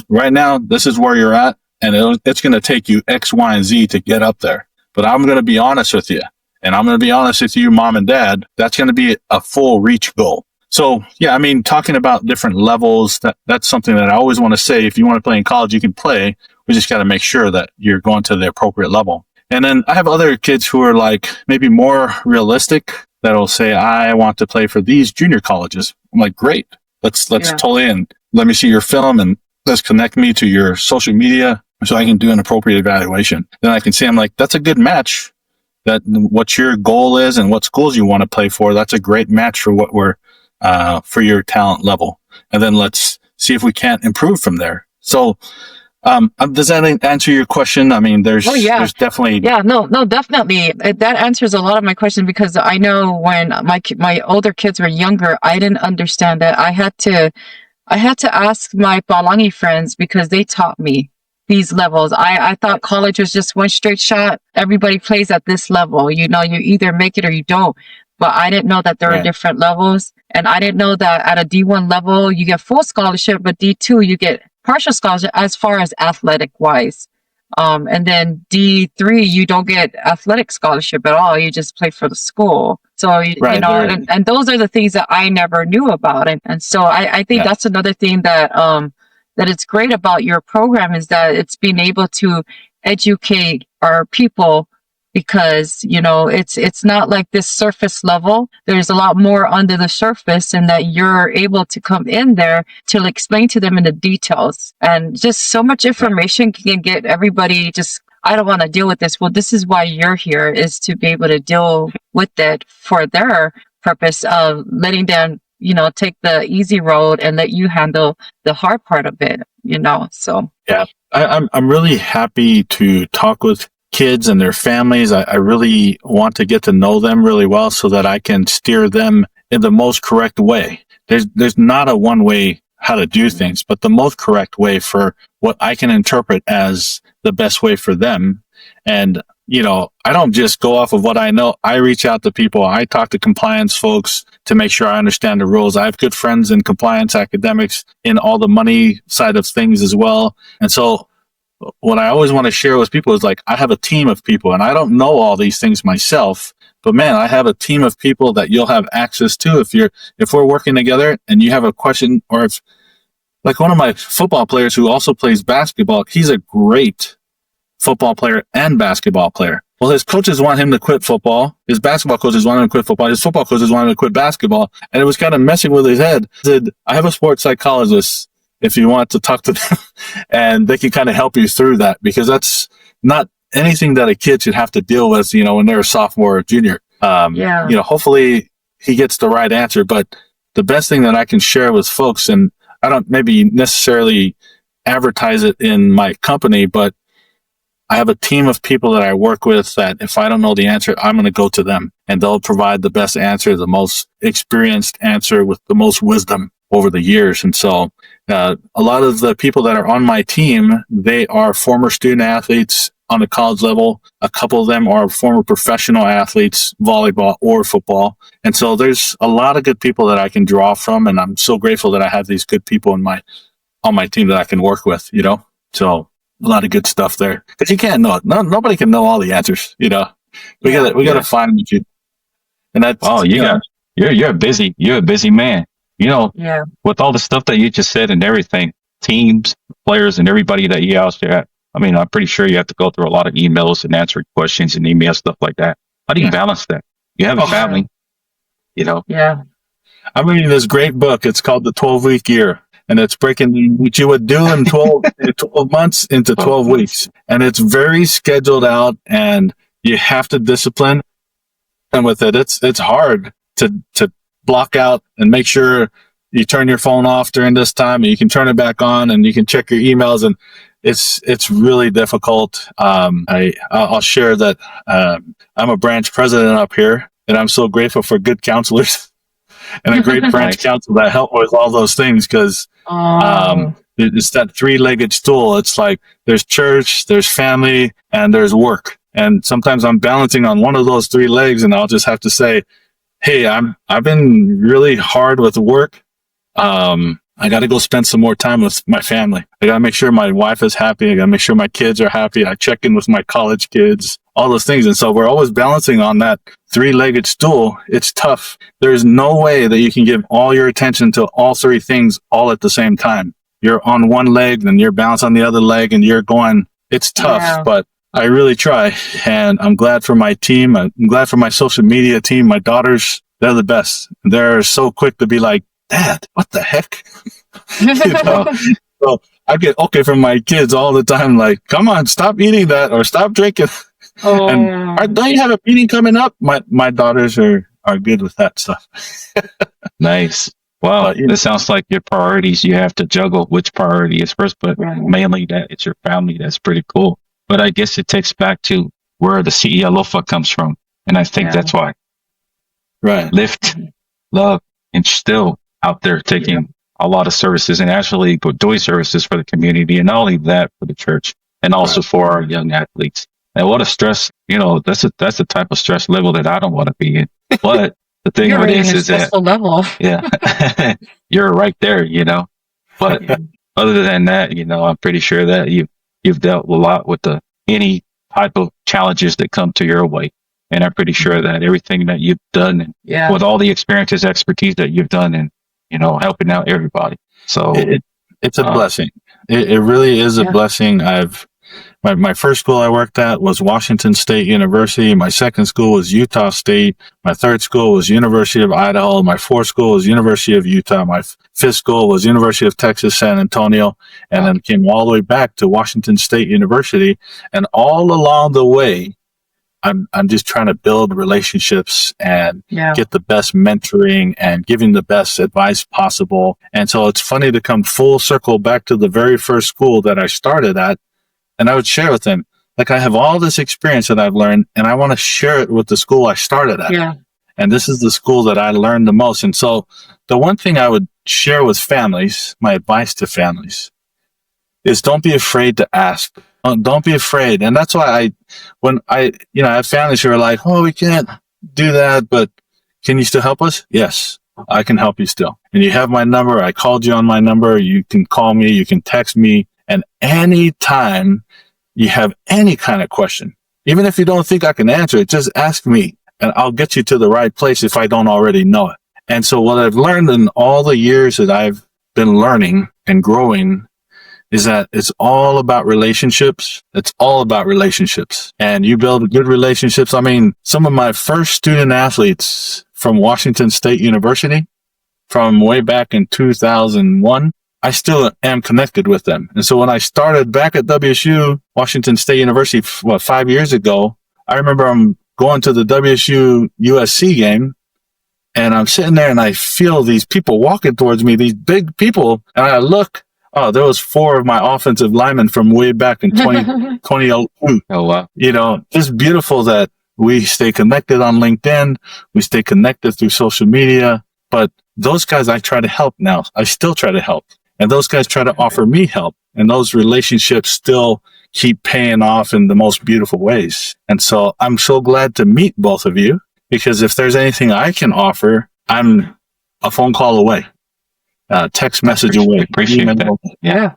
right now, this is where you're at. And it's going to take you X, Y, and Z to get up there. But I'm going to be honest with you. And I'm going to be honest with you, mom and dad, that's going to be a full reach goal. So, yeah, talking about different levels, that's something that I always want to say. If you want to play in college, you can play. We just got to make sure that you're going to the appropriate level. And then I have other kids who are like maybe more realistic. that'll say, I want to play for these junior colleges. I'm like, great. Let's totally in. Let me see your film and let's connect me to your social media so I can do an appropriate evaluation. Then I can see, I'm like, that's a good match. That what your goal is and what schools you want to play for. That's a great match for what we're, for your talent level. And then let's see if we can't improve from there. So, does that answer your question? I mean, there's definitely. Yeah, no, definitely. That answers a lot of my questions, because I know when my older kids were younger, I didn't understand that. I had to ask my Palangi friends, because they taught me these levels. I thought college was just one straight shot. Everybody plays at this level. You know, you either make it or you don't. But I didn't know that there are different levels. And I didn't know that at a D1 level, you get full scholarship, but D2, you get partial scholarship as far as athletic wise. And then D3, you don't get athletic scholarship at all. You just play for the school. So, you know, and those are the things that I never knew about. And so I think that's another thing that, that it's great about your program, is that it's being able to educate our people, because, you know, it's not like this surface level. There's a lot more under the surface, and that you're able to come in there to explain to them in the details. And just so much information can get everybody just, I don't want to deal with this. Well, this is why you're here, is to be able to deal with it for their purpose of letting them, you know, take the easy road and let you handle the hard part of it, you know. So yeah, I'm really happy to talk with kids and their families. I really want to get to know them really well, so that I can steer them in the most correct way. There's not a one way how to do things, but the most correct way for what I can interpret as the best way for them. And, you know, I don't just go off of what I know. I reach out to people. I talk to compliance folks to make sure I understand the rules. I have good friends in compliance academics, in all the money side of things as well. And so what I always want to share with people is, like, I have a team of people, and I don't know all these things myself, but man, I have a team of people that you'll have access to if we're working together and you have a question, or if, like, one of my football players who also plays basketball, he's a great football player and basketball player. Well, his coaches want him to quit football. His basketball coaches want him to quit football. His football coaches want him to quit basketball. And it was kind of messing with his head. I said, I have a sports psychologist if you want to talk to them, and they can kind of help you through that, because that's not anything that a kid should have to deal with, you know, when they're a sophomore or junior. You know, hopefully he gets the right answer. But the best thing that I can share with folks, and I don't maybe necessarily advertise it in my company, but I have a team of people that I work with that if I don't know the answer, I'm going to go to them, and they'll provide the best answer, the most experienced answer with the most wisdom over the years. And so a lot of the people that are on my team, they are former student athletes on the college level. A couple of them are former professional athletes, volleyball or football. And so there's a lot of good people that I can draw from. And I'm so grateful that I have these good people on my team that I can work with, you know. So a lot of good stuff there, because you can't know it. Nobody can know all the answers, you know. We got to find you. And that's, you're a busy man. You know, with all the stuff that you just said and everything, teams, players, and everybody that you out there. I mean, I'm pretty sure you have to go through a lot of emails and answering questions and email stuff like that. How do you balance that? You have a family, you know. Yeah. I'm reading this great book. It's called The 12-Week Year, and it's breaking what you would do in 12 months into 12 weeks. And it's very scheduled out, and you have to discipline. And with it, it's hard to block out and make sure you turn your phone off during this time, and you can turn it back on, and you can check your emails. And it's really difficult. I'll share that I'm a branch president up here, and I'm so grateful for good counselors and a great branch counsel that help with all those things, because it's that three-legged stool. It's like there's church, there's family, and there's work. And sometimes I'm balancing on one of those three legs, and I'll just have to say, hey, I've been really hard with work. I got to go spend some more time with my family. I got to make sure my wife is happy. I got to make sure my kids are happy. I check in with my college kids, all those things. And so we're always balancing on that three-legged stool. It's tough. There's no way that you can give all your attention to all three things all at the same time. You're on one leg, then you're balanced on the other leg, and you're going, it's tough, but I really try, and I'm glad for my team. I'm glad for my social media team. My daughters, they're the best. They're so quick to be like, Dad, what the heck? You know? So I get okay from my kids all the time, like, come on, stop eating that or stop drinking. And don't you have a meeting coming up? My daughters are good with that stuff. Nice. Well, this sounds like your priorities. You have to juggle which priority is first, but mainly that it's your family. That's pretty cool. But I guess it takes back to where the ialofa comes from. And I think that's why. Right. Lift, love, and still out there taking a lot of services and actually doing services for the community, and not only that for the church and also for our young athletes. And what a stress, that's the type of stress level that I don't want to be in. But the thing of it is that level. Yeah, you're right there, But other than that, I'm pretty sure that you've dealt a lot with any type of challenges that come to your way. And I'm pretty sure that everything that you've done, and with all the experiences, expertise that you've done, and helping out everybody. So it's a blessing. It really is a blessing. My first school I worked at was Washington State University. My second school was Utah State. My third school was University of Idaho. My fourth school was University of Utah. My fifth school was University of Texas, San Antonio, and then came all the way back to Washington State University. And all along the way, I'm just trying to build relationships and get the best mentoring and giving the best advice possible. And so it's funny to come full circle back to the very first school that I started at. And I would share with them, like, I have all this experience that I've learned, and I want to share it with the school I started at. Yeah. And this is the school that I learned the most. And so the one thing I would share with families, my advice to families, is don't be afraid to ask. Don't be afraid. And that's why I have families who are like, oh, we can't do that, but can you still help us? Yes, I can help you still. And you have my number. I called you on my number. You can call me. You can text me. And anytime you have any kind of question, even if you don't think I can answer it, just ask me and I'll get you to the right place if I don't already know it. And so what I've learned in all the years that I've been learning and growing is that it's all about relationships. It's all about relationships. And you build good relationships. I mean, some of my first student athletes from Washington State University from way back in 2001, I still am connected with them. And so when I started back at WSU, Washington State University, 5 years ago, I remember I'm going to the WSU USC game, and I'm sitting there and I feel these people walking towards me, these big people, and I look, there was 4 of my offensive linemen from way back in 2002. Oh, wow. It's beautiful that we stay connected on LinkedIn. We stay connected through social media. But those guys I try to help now. I still try to help. And those guys try to offer me help. And those relationships still keep paying off in the most beautiful ways. And so I'm so glad to meet both of you, because if there's anything I can offer, I'm a phone call away, text message away. Appreciate that. Yeah.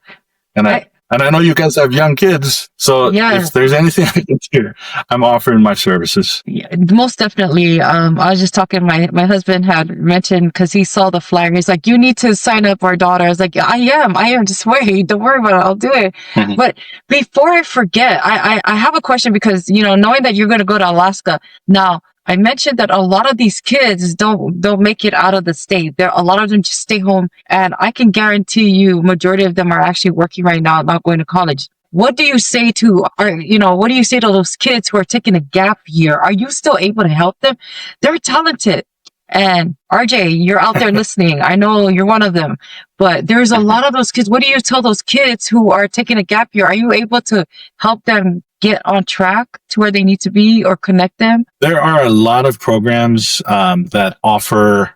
And I know you guys have young kids, so if there's anything I can do, I'm offering my services. Yeah, most definitely. I was just talking, my husband had mentioned, because he saw the flyer, he's like, you need to sign up our daughter. I was like, I am, just wait, don't worry about it, I'll do it. Mm-hmm. But before I forget, I have a question, because, knowing that you're going to go to Alaska now, I mentioned that a lot of these kids don't make it out of the state. A lot of them just stay home, and I can guarantee you, majority of them are actually working right now, not going to college. What do you say to those kids who are taking a gap year? Are you still able to help them? They're talented. And RJ, you're out there listening. I know you're one of them, but there's a lot of those kids. What do you tell those kids who are taking a gap year? Are you able to help them get on track to where they need to be, or connect them? There are a lot of programs that offer,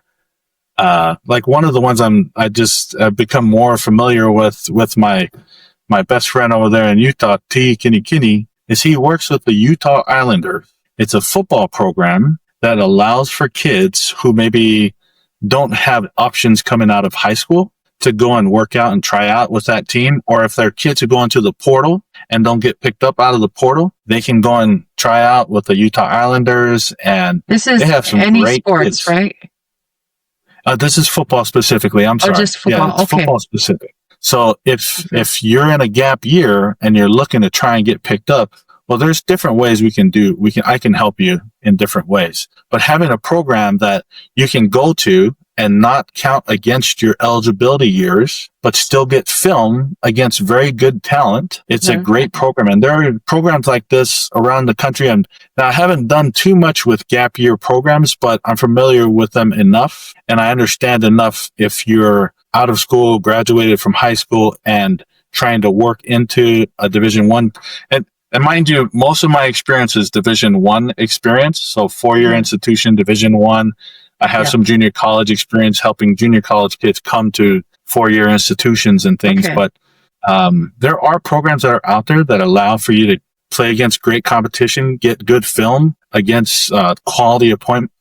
like one of the ones I just become more familiar with my best friend over there in Utah, T. Kinney, is he works with the Utah Islanders. It's a football program that allows for kids who maybe don't have options coming out of high school to go and work out and try out with that team. Or if they're kids who go into the portal and don't get picked up out of the portal, they can go and try out with the Utah Islanders. And this is, they have some any great sports, kids. Right? This is football specifically. I'm sorry. Just football. Yeah, it's football specific. So if you're in a gap year and you're looking to try and get picked up, Well, there's different ways I can help you in different ways, but having a program that you can go to and not count against your eligibility years, but still get film against very good talent. It's a great program. And there are programs like this around the country. And now I haven't done too much with gap year programs, but I'm familiar with them enough. And I understand enough if you're out of school, graduated from high school, and trying to work into a Division I. And mind you, most of my experience is Division I experience. So 4-year institution, Division I. I have some junior college experience helping junior college kids come to 4-year institutions and things. But there are programs that are out there that allow for you to play against great competition, get good film against quality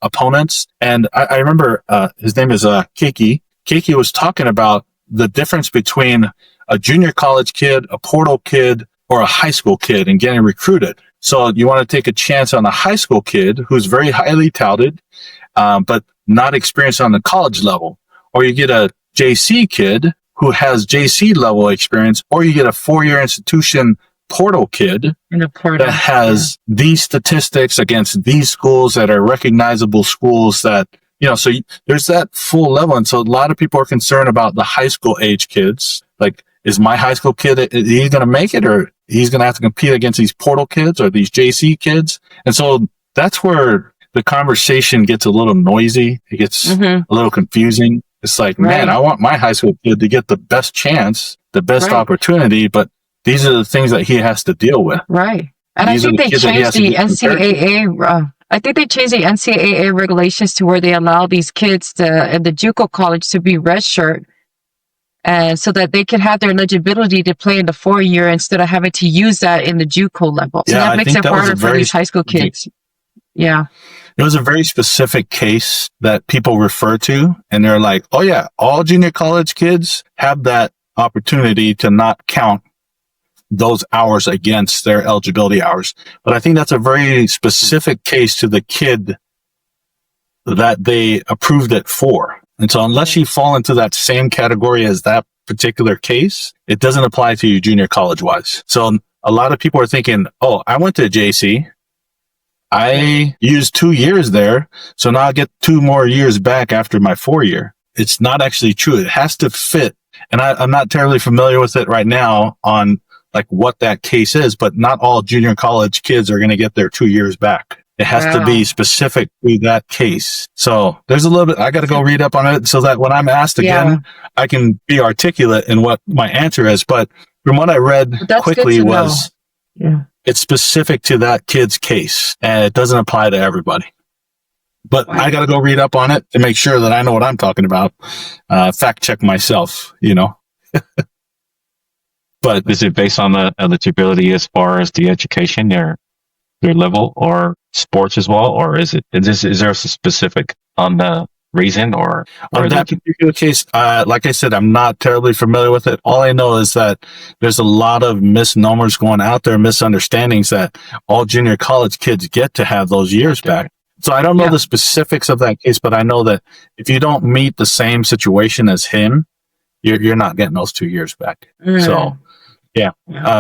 opponents. And I remember his name is Keiki. Keiki was talking about the difference between a junior college kid, a portal kid, or a high school kid and getting recruited. So you want to take a chance on a high school kid who's very highly touted, but not experienced on the college level. Or you get a JC kid who has JC level experience, or you get a 4-year institution portal kid that has these statistics against these schools that are recognizable schools that, so there's that full level. And so a lot of people are concerned about the high school age kids. Like, is my high school kid, is he going to make it, or he's going to have to compete against these portal kids or these JC kids? And so that's where the conversation gets a little noisy. It gets a little confusing. It's like, man, I want my high school kid to get the best chance, the best opportunity, but these are the things that he has to deal with. Right. And I think they changed the NCAA. I think they changed the NCAA regulations to where they allow these kids in the JUCO college to be redshirt, and so that they can have their eligibility to play in the 4-year instead of having to use that in the JUCO level. So that makes it harder for these high school kids. Yeah. It was a very specific case that people refer to, and they're like, oh yeah, all junior college kids have that opportunity to not count those hours against their eligibility hours. But I think that's a very specific case to the kid that they approved it for. And so unless you fall into that same category as that particular case, it doesn't apply to you junior college wise. So a lot of people are thinking, oh, I went to JC. I used 2 years there, so now I get 2 more years back after my 4-year. It's not actually true. It has to fit. And I'm not terribly familiar with it right now on like what that case is, but not all junior college kids are going to get their 2 years back. It has to be specific to that case. So there's a little bit, I got to go read up on it so that when I'm asked again, I can be articulate in what my answer is. But from what I read quickly was, it's specific to that kid's case, and it doesn't apply to everybody. But I got to go read up on it to make sure that I know what I'm talking about. Fact check myself, But is it based on the eligibility as far as the education, their level, or sports as well, or is there a specific on the reason or on that particular case? Like I said, I'm not terribly familiar with it. All I know is that there's a lot of misnomers going out there, misunderstandings that all junior college kids get to have those years back. So I don't know the specifics of that case, but I know that if you don't meet the same situation as him, you're not getting those 2 years back. So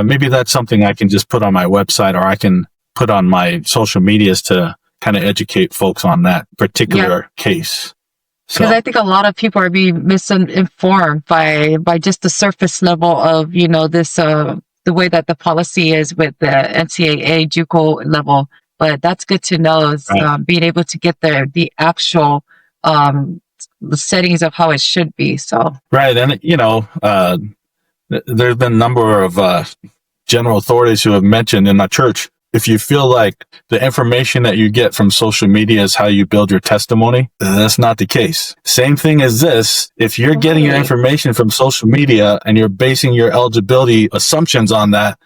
maybe that's something I can just put on my website, or I can put on my social medias to kind of educate folks on that particular case. Because I think a lot of people are being misinformed by just the surface level of, this, the way that the policy is with the NCAA JUCO level. But that's good to know, is being able to get the actual the settings of how it should be. So right. And, there's been a number of general authorities who have mentioned in my church, if you feel like the information that you get from social media is how you build your testimony, that's not the case. Same thing as this. If you're getting your information from social media and you're basing your eligibility assumptions on that,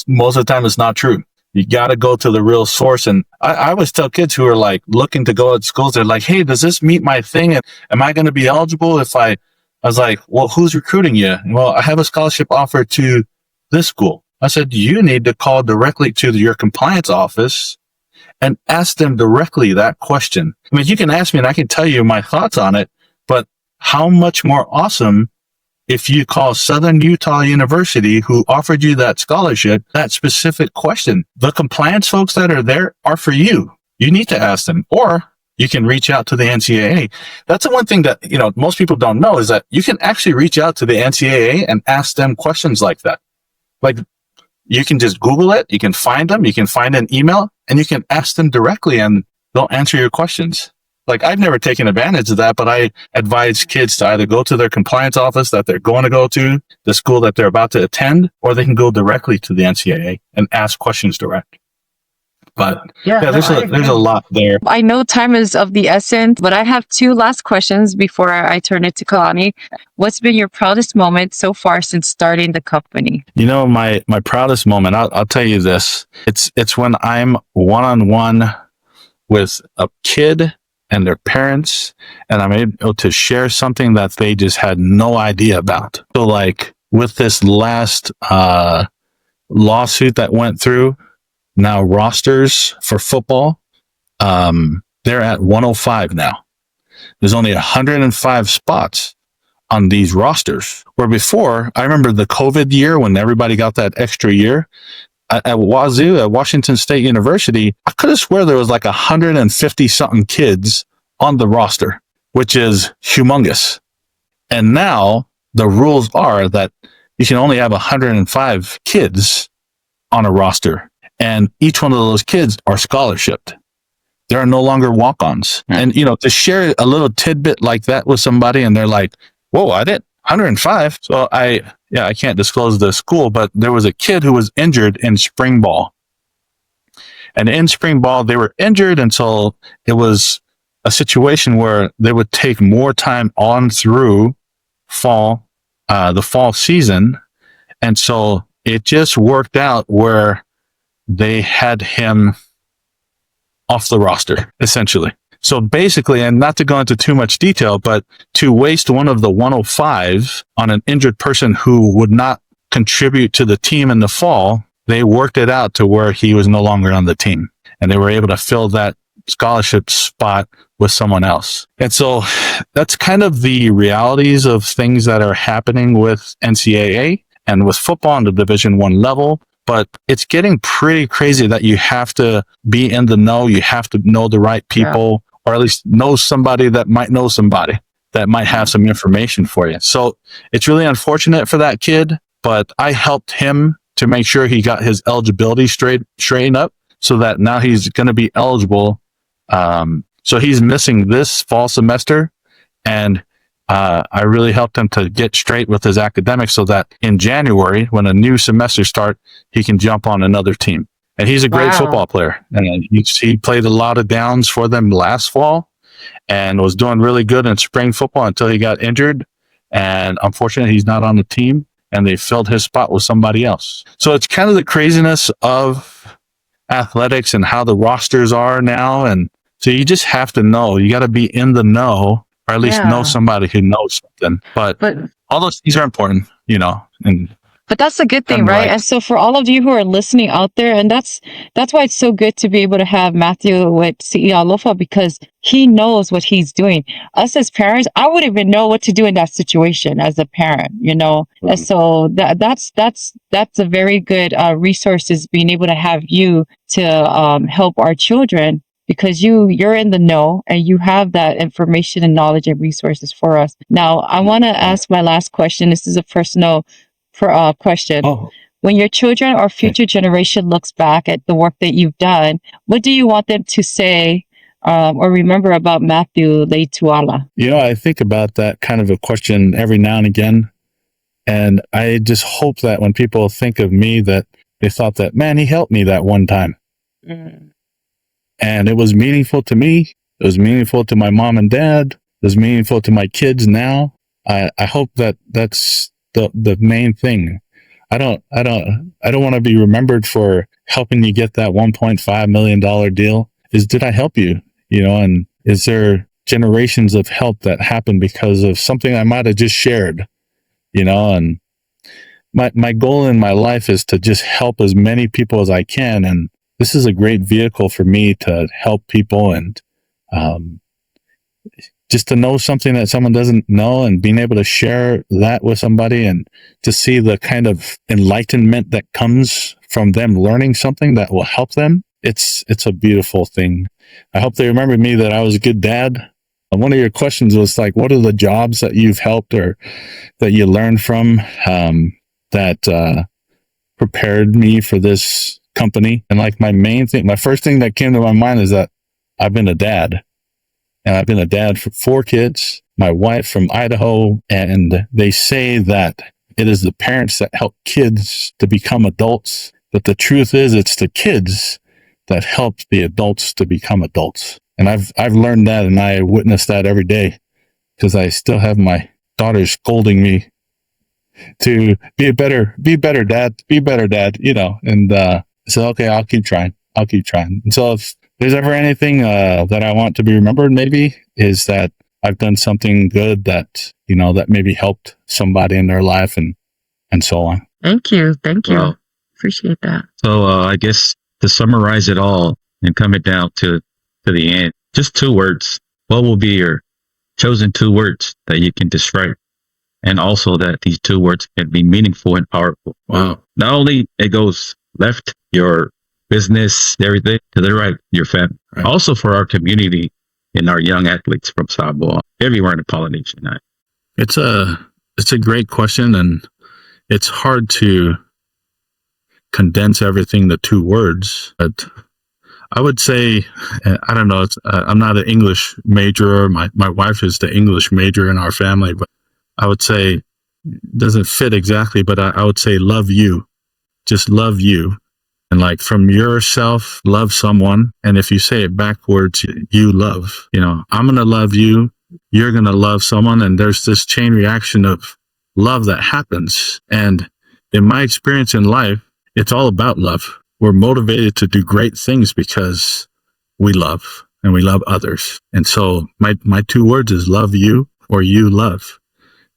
most of the time it's not true. You got to go to the real source. And I always tell kids who are like looking to go at schools, they're like, hey, does this meet my thing? And am I going to be eligible if I was like, well, who's recruiting you? Well, I have a scholarship offer to this school. I said, you need to call directly to your compliance office and ask them directly that question. I mean, you can ask me and I can tell you my thoughts on it, but how much more awesome if you call Southern Utah University, who offered you that scholarship, that specific question, the compliance folks that are there are for you. You need to ask them, or you can reach out to the NCAA. That's the one thing that, most people don't know, is that you can actually reach out to the NCAA and ask them questions like that. Like, you can just Google it, you can find them, you can find an email, and you can ask them directly and they'll answer your questions. Like, I've never taken advantage of that, but I advise kids to either go to their compliance office that they're going to go to, the school that they're about to attend, or they can go directly to the NCAA and ask questions direct. But there's a lot there. I know time is of the essence, but I have 2 last questions before I turn it to Kalani. What's been your proudest moment so far since starting the company? My proudest moment, I'll tell you this. It's when I'm one-on-one with a kid and their parents, and I'm able to share something that they just had no idea about. So like with this last lawsuit that went through, now rosters for football, they're at 105 now. There's only 105 spots on these rosters, where before, I remember the COVID year when everybody got that extra year. At Wazoo, at Washington State University, I could have swear there was like 150 something kids on the roster, which is humongous. And now the rules are that you can only have 105 kids on a roster. And each one of those kids are scholarshiped. There are no longer walk-ons. And, to share a little tidbit like that with somebody and they're like, whoa, I didn't, 105. So I can't disclose the school, but there was a kid who was injured in spring ball. And in spring ball, they were injured until it was a situation where they would take more time on through the fall season. And so it just worked out where they had him off the roster, essentially. So basically, and not to go into too much detail, but to waste one of the 105 on an injured person who would not contribute to the team in the fall, they worked it out to where he was no longer on the team. And they were able to fill that scholarship spot with someone else. And so that's kind of the realities of things that are happening with NCAA and with football on the Division I level. But it's getting pretty crazy that you have to be in the know. You have to know the right people, or at least know somebody that might know somebody that might have some information for you. So it's really unfortunate for that kid, but I helped him to make sure he got his eligibility straightened up so that now he's going to be eligible. So he's missing this fall semester, and I really helped him to get straight with his academics so that in January, when a new semester starts, he can jump on another team. And he's a great football player. And he played a lot of downs for them last fall and was doing really good in spring football until he got injured. And unfortunately, he's not on the team, and they filled his spot with somebody else. So it's kind of the craziness of athletics and how the rosters are now. And so you just have to know. You got to be in the know, or at least know somebody who knows something. But all those things are important, But that's a good thing, right? And so for all of you who are listening out there, and that's why it's so good to be able to have Matthew with ialofa, because he knows what he's doing. Us as parents, I wouldn't even know what to do in that situation as a parent, And so that's a very good resource, is being able to have you to help our children, because you're in the know and you have that information and knowledge and resources for us. Now, I want to ask my last question. This is a personal question. When your children or future generation looks back at the work that you've done, what do you want them to say or remember about Matthew Leituala? I think about that kind of a question every now and again. And I just hope that when people think of me, that they thought that, man, he helped me that one time. And it was meaningful to me. It was meaningful to my mom and dad. It was meaningful to my kids now. I hope that that's the main thing. I don't want to be remembered for helping you get that $1.5 million deal. Did I help you? And is there generations of help that happened because of something I might have just shared? And my goal in my life is to just help as many people as I can. And this is a great vehicle for me to help people and just to know something that someone doesn't know and being able to share that with somebody and to see the kind of enlightenment that comes from them learning something that will help them. It's a beautiful thing. I hope they remember me that I was a good dad. One of your questions was like, what are the jobs that you've helped or that you learned from that prepared me for this company? And like my first thing that came to my mind is that I've been a dad. And I've been a dad for 4 kids, my wife from Idaho. And they say that it is the parents that help kids to become adults. But the truth is, it's the kids that help the adults to become adults. And I've learned that, and I witness that every day because I still have my daughter scolding me to be better dad, you know. And so, okay, I'll keep trying. And so if there's ever anything that I want to be remembered, maybe is that I've done something good that, you know, that maybe helped somebody in their life and so on. Thank you. Wow. Appreciate that. So I guess to summarize it all and come it down to the end, just 2 words. What will be your chosen 2 words that you can describe? And also that these 2 words can be meaningful and powerful. Wow. Not only it goes left, your business, everything, to the right, your family. Right. Also for our community and our young athletes from Samoa, everywhere in the Polynesian. It's a great question, and it's hard to condense everything to 2 words. But I would say, I don't know, I'm not an English major. My wife is the English major in our family, but I would say, it doesn't fit exactly, but I would say love you. Just love you. And like from yourself, love someone. And if you say it backwards, you love, you know, I'm going to love you. You're going to love someone. And there's this chain reaction of love that happens. And in my experience in life, it's all about love. We're motivated to do great things because we love and we love others. And so my 2 words is love you or you love.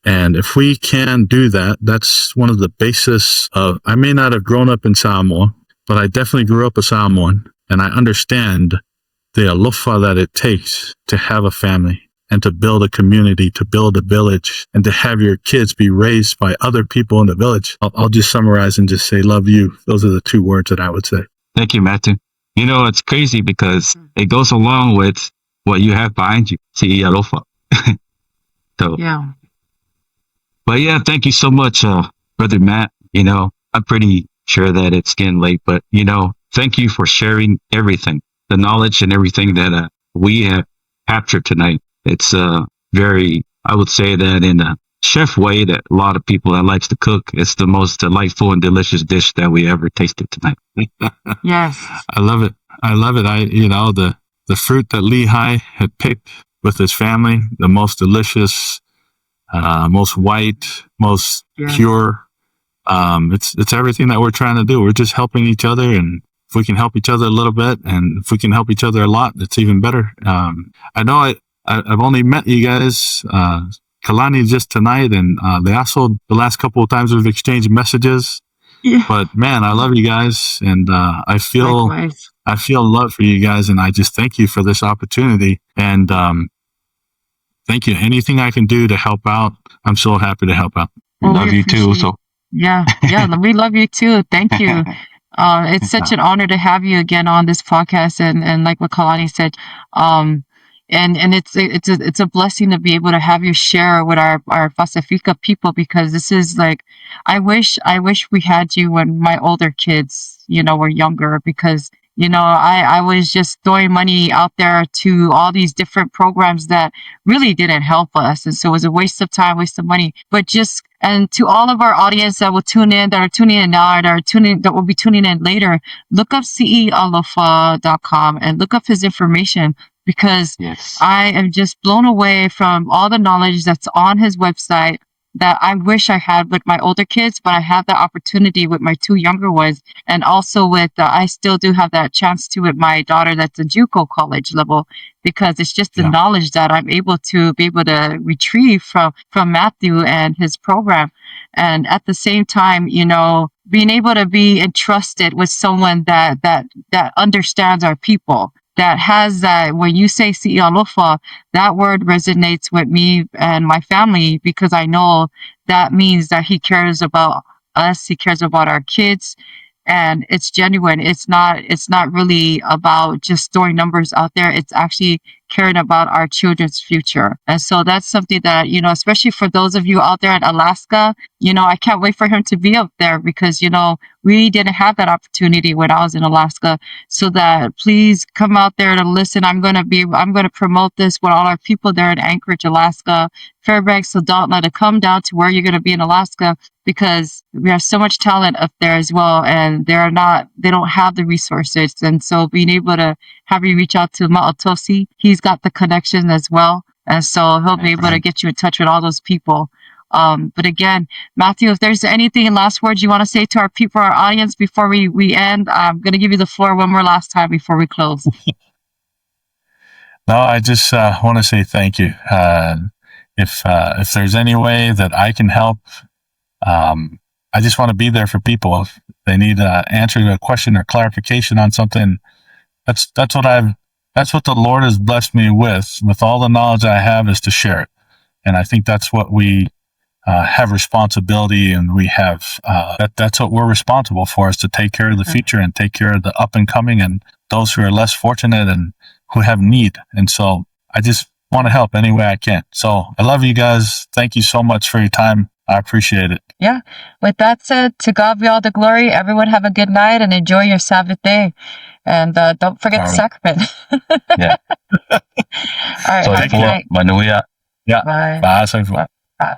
And if we can do that, that's one of the basis of, I may not have grown up in Samoa, but I definitely grew up a Samoan, and I understand the ialofa that it takes to have a family and to build a community, to build a village, and to have your kids be raised by other people in the village. I'll just summarize and just say, love you. Those are the 2 words that I would say. Thank you, Matthew. You know, it's crazy because it goes along with what you have behind you, ialofa. So, Yeah. but yeah, thank you so much, Brother Matt. You know, I'm pretty sure that it's getting late, but you know, thank you for sharing everything, the knowledge and everything that we have captured tonight. It's very, I would say that in a chef way that a lot of people that likes to cook, it's the most delightful and delicious dish that we ever tasted tonight. Yes. I love it. You know, the fruit that Lehigh had picked with his family, the most delicious, most white, most pure. It's everything that we're trying to do. We're just helping each other, and if we can help each other a little bit, and if we can help each other a lot, it's even better. I know I've only met you guys, Kalani just tonight, and Leaso the last couple of times we've exchanged messages. Yeah. But man, I love you guys, and I feel love for you guys, and I just thank you for this opportunity. And thank you. Anything I can do to help out, I'm so happy to help out. Well, Love you too. So Yeah, we love you too. Thank you. It's such an honor to have you again on this podcast, and like what Kalani said, and it's a blessing to be able to have you share with our Pacifica people, because this is like, I wish we had you when my older kids, you know, were younger, because you know, I was just throwing money out there to all these different programs that really didn't help us. And so it was a waste of time, waste of money. But just, and to all of our audience that will tune in, that are tuning in now, that will be tuning in later, look up cealofa.com and look up his information, because I am just blown away from all the knowledge that's on his website that I wish I had with my older kids, but I have the opportunity with my 2 younger ones. And also with, I still do have that chance to with my daughter that's a JUCO college level, because it's just the knowledge that I'm able to retrieve from Matthew and his program. And at the same time, you know, being able to be entrusted with someone that understands our people, that has that, when you say si ialofa, that word resonates with me and my family, because I know that means that he cares about us, he cares about our kids, and it's genuine. It's not really about just throwing numbers out there. It's actually caring about our children's future. And so that's something that, especially for those of you out there in Alaska, I can't wait for him to be up there, because, we didn't have that opportunity when I was in Alaska. So that please come out there to listen. I'm going to promote this with all our people there in Anchorage, Alaska, Fairbanks, Dalton, to come down to where you're going to be in Alaska, because we have so much talent up there as well, and they don't have the resources. And so being able to have you reach out to Ma'otosi, he's got the connections as well. And so he'll be able to get you in touch with all those people. But again, Matthew, if there's anything, last words you want to say to our people, our audience, before we end, I'm going to give you the floor one more last time before we close. No, I just want to say thank you. If there's any way that I can help, I just want to be there for people. If they need an answer to a question or clarification on something, that's what the Lord has blessed me with all the knowledge I have, is to share it. And I think that's what we have responsibility, and we have that's what we're responsible for, is to take care of the future and take care of the up and coming and those who are less fortunate and who have need. And so I just want to help any way I can. So I love you guys. Thank you so much for your time. I appreciate it. Yeah. With that said, to God be all the glory. Everyone have a good night and enjoy your Sabbath day. And don't forget the sacrament. Yeah. All right. So, have a good night. Manuia. Yeah. Bye. Bye. Bye.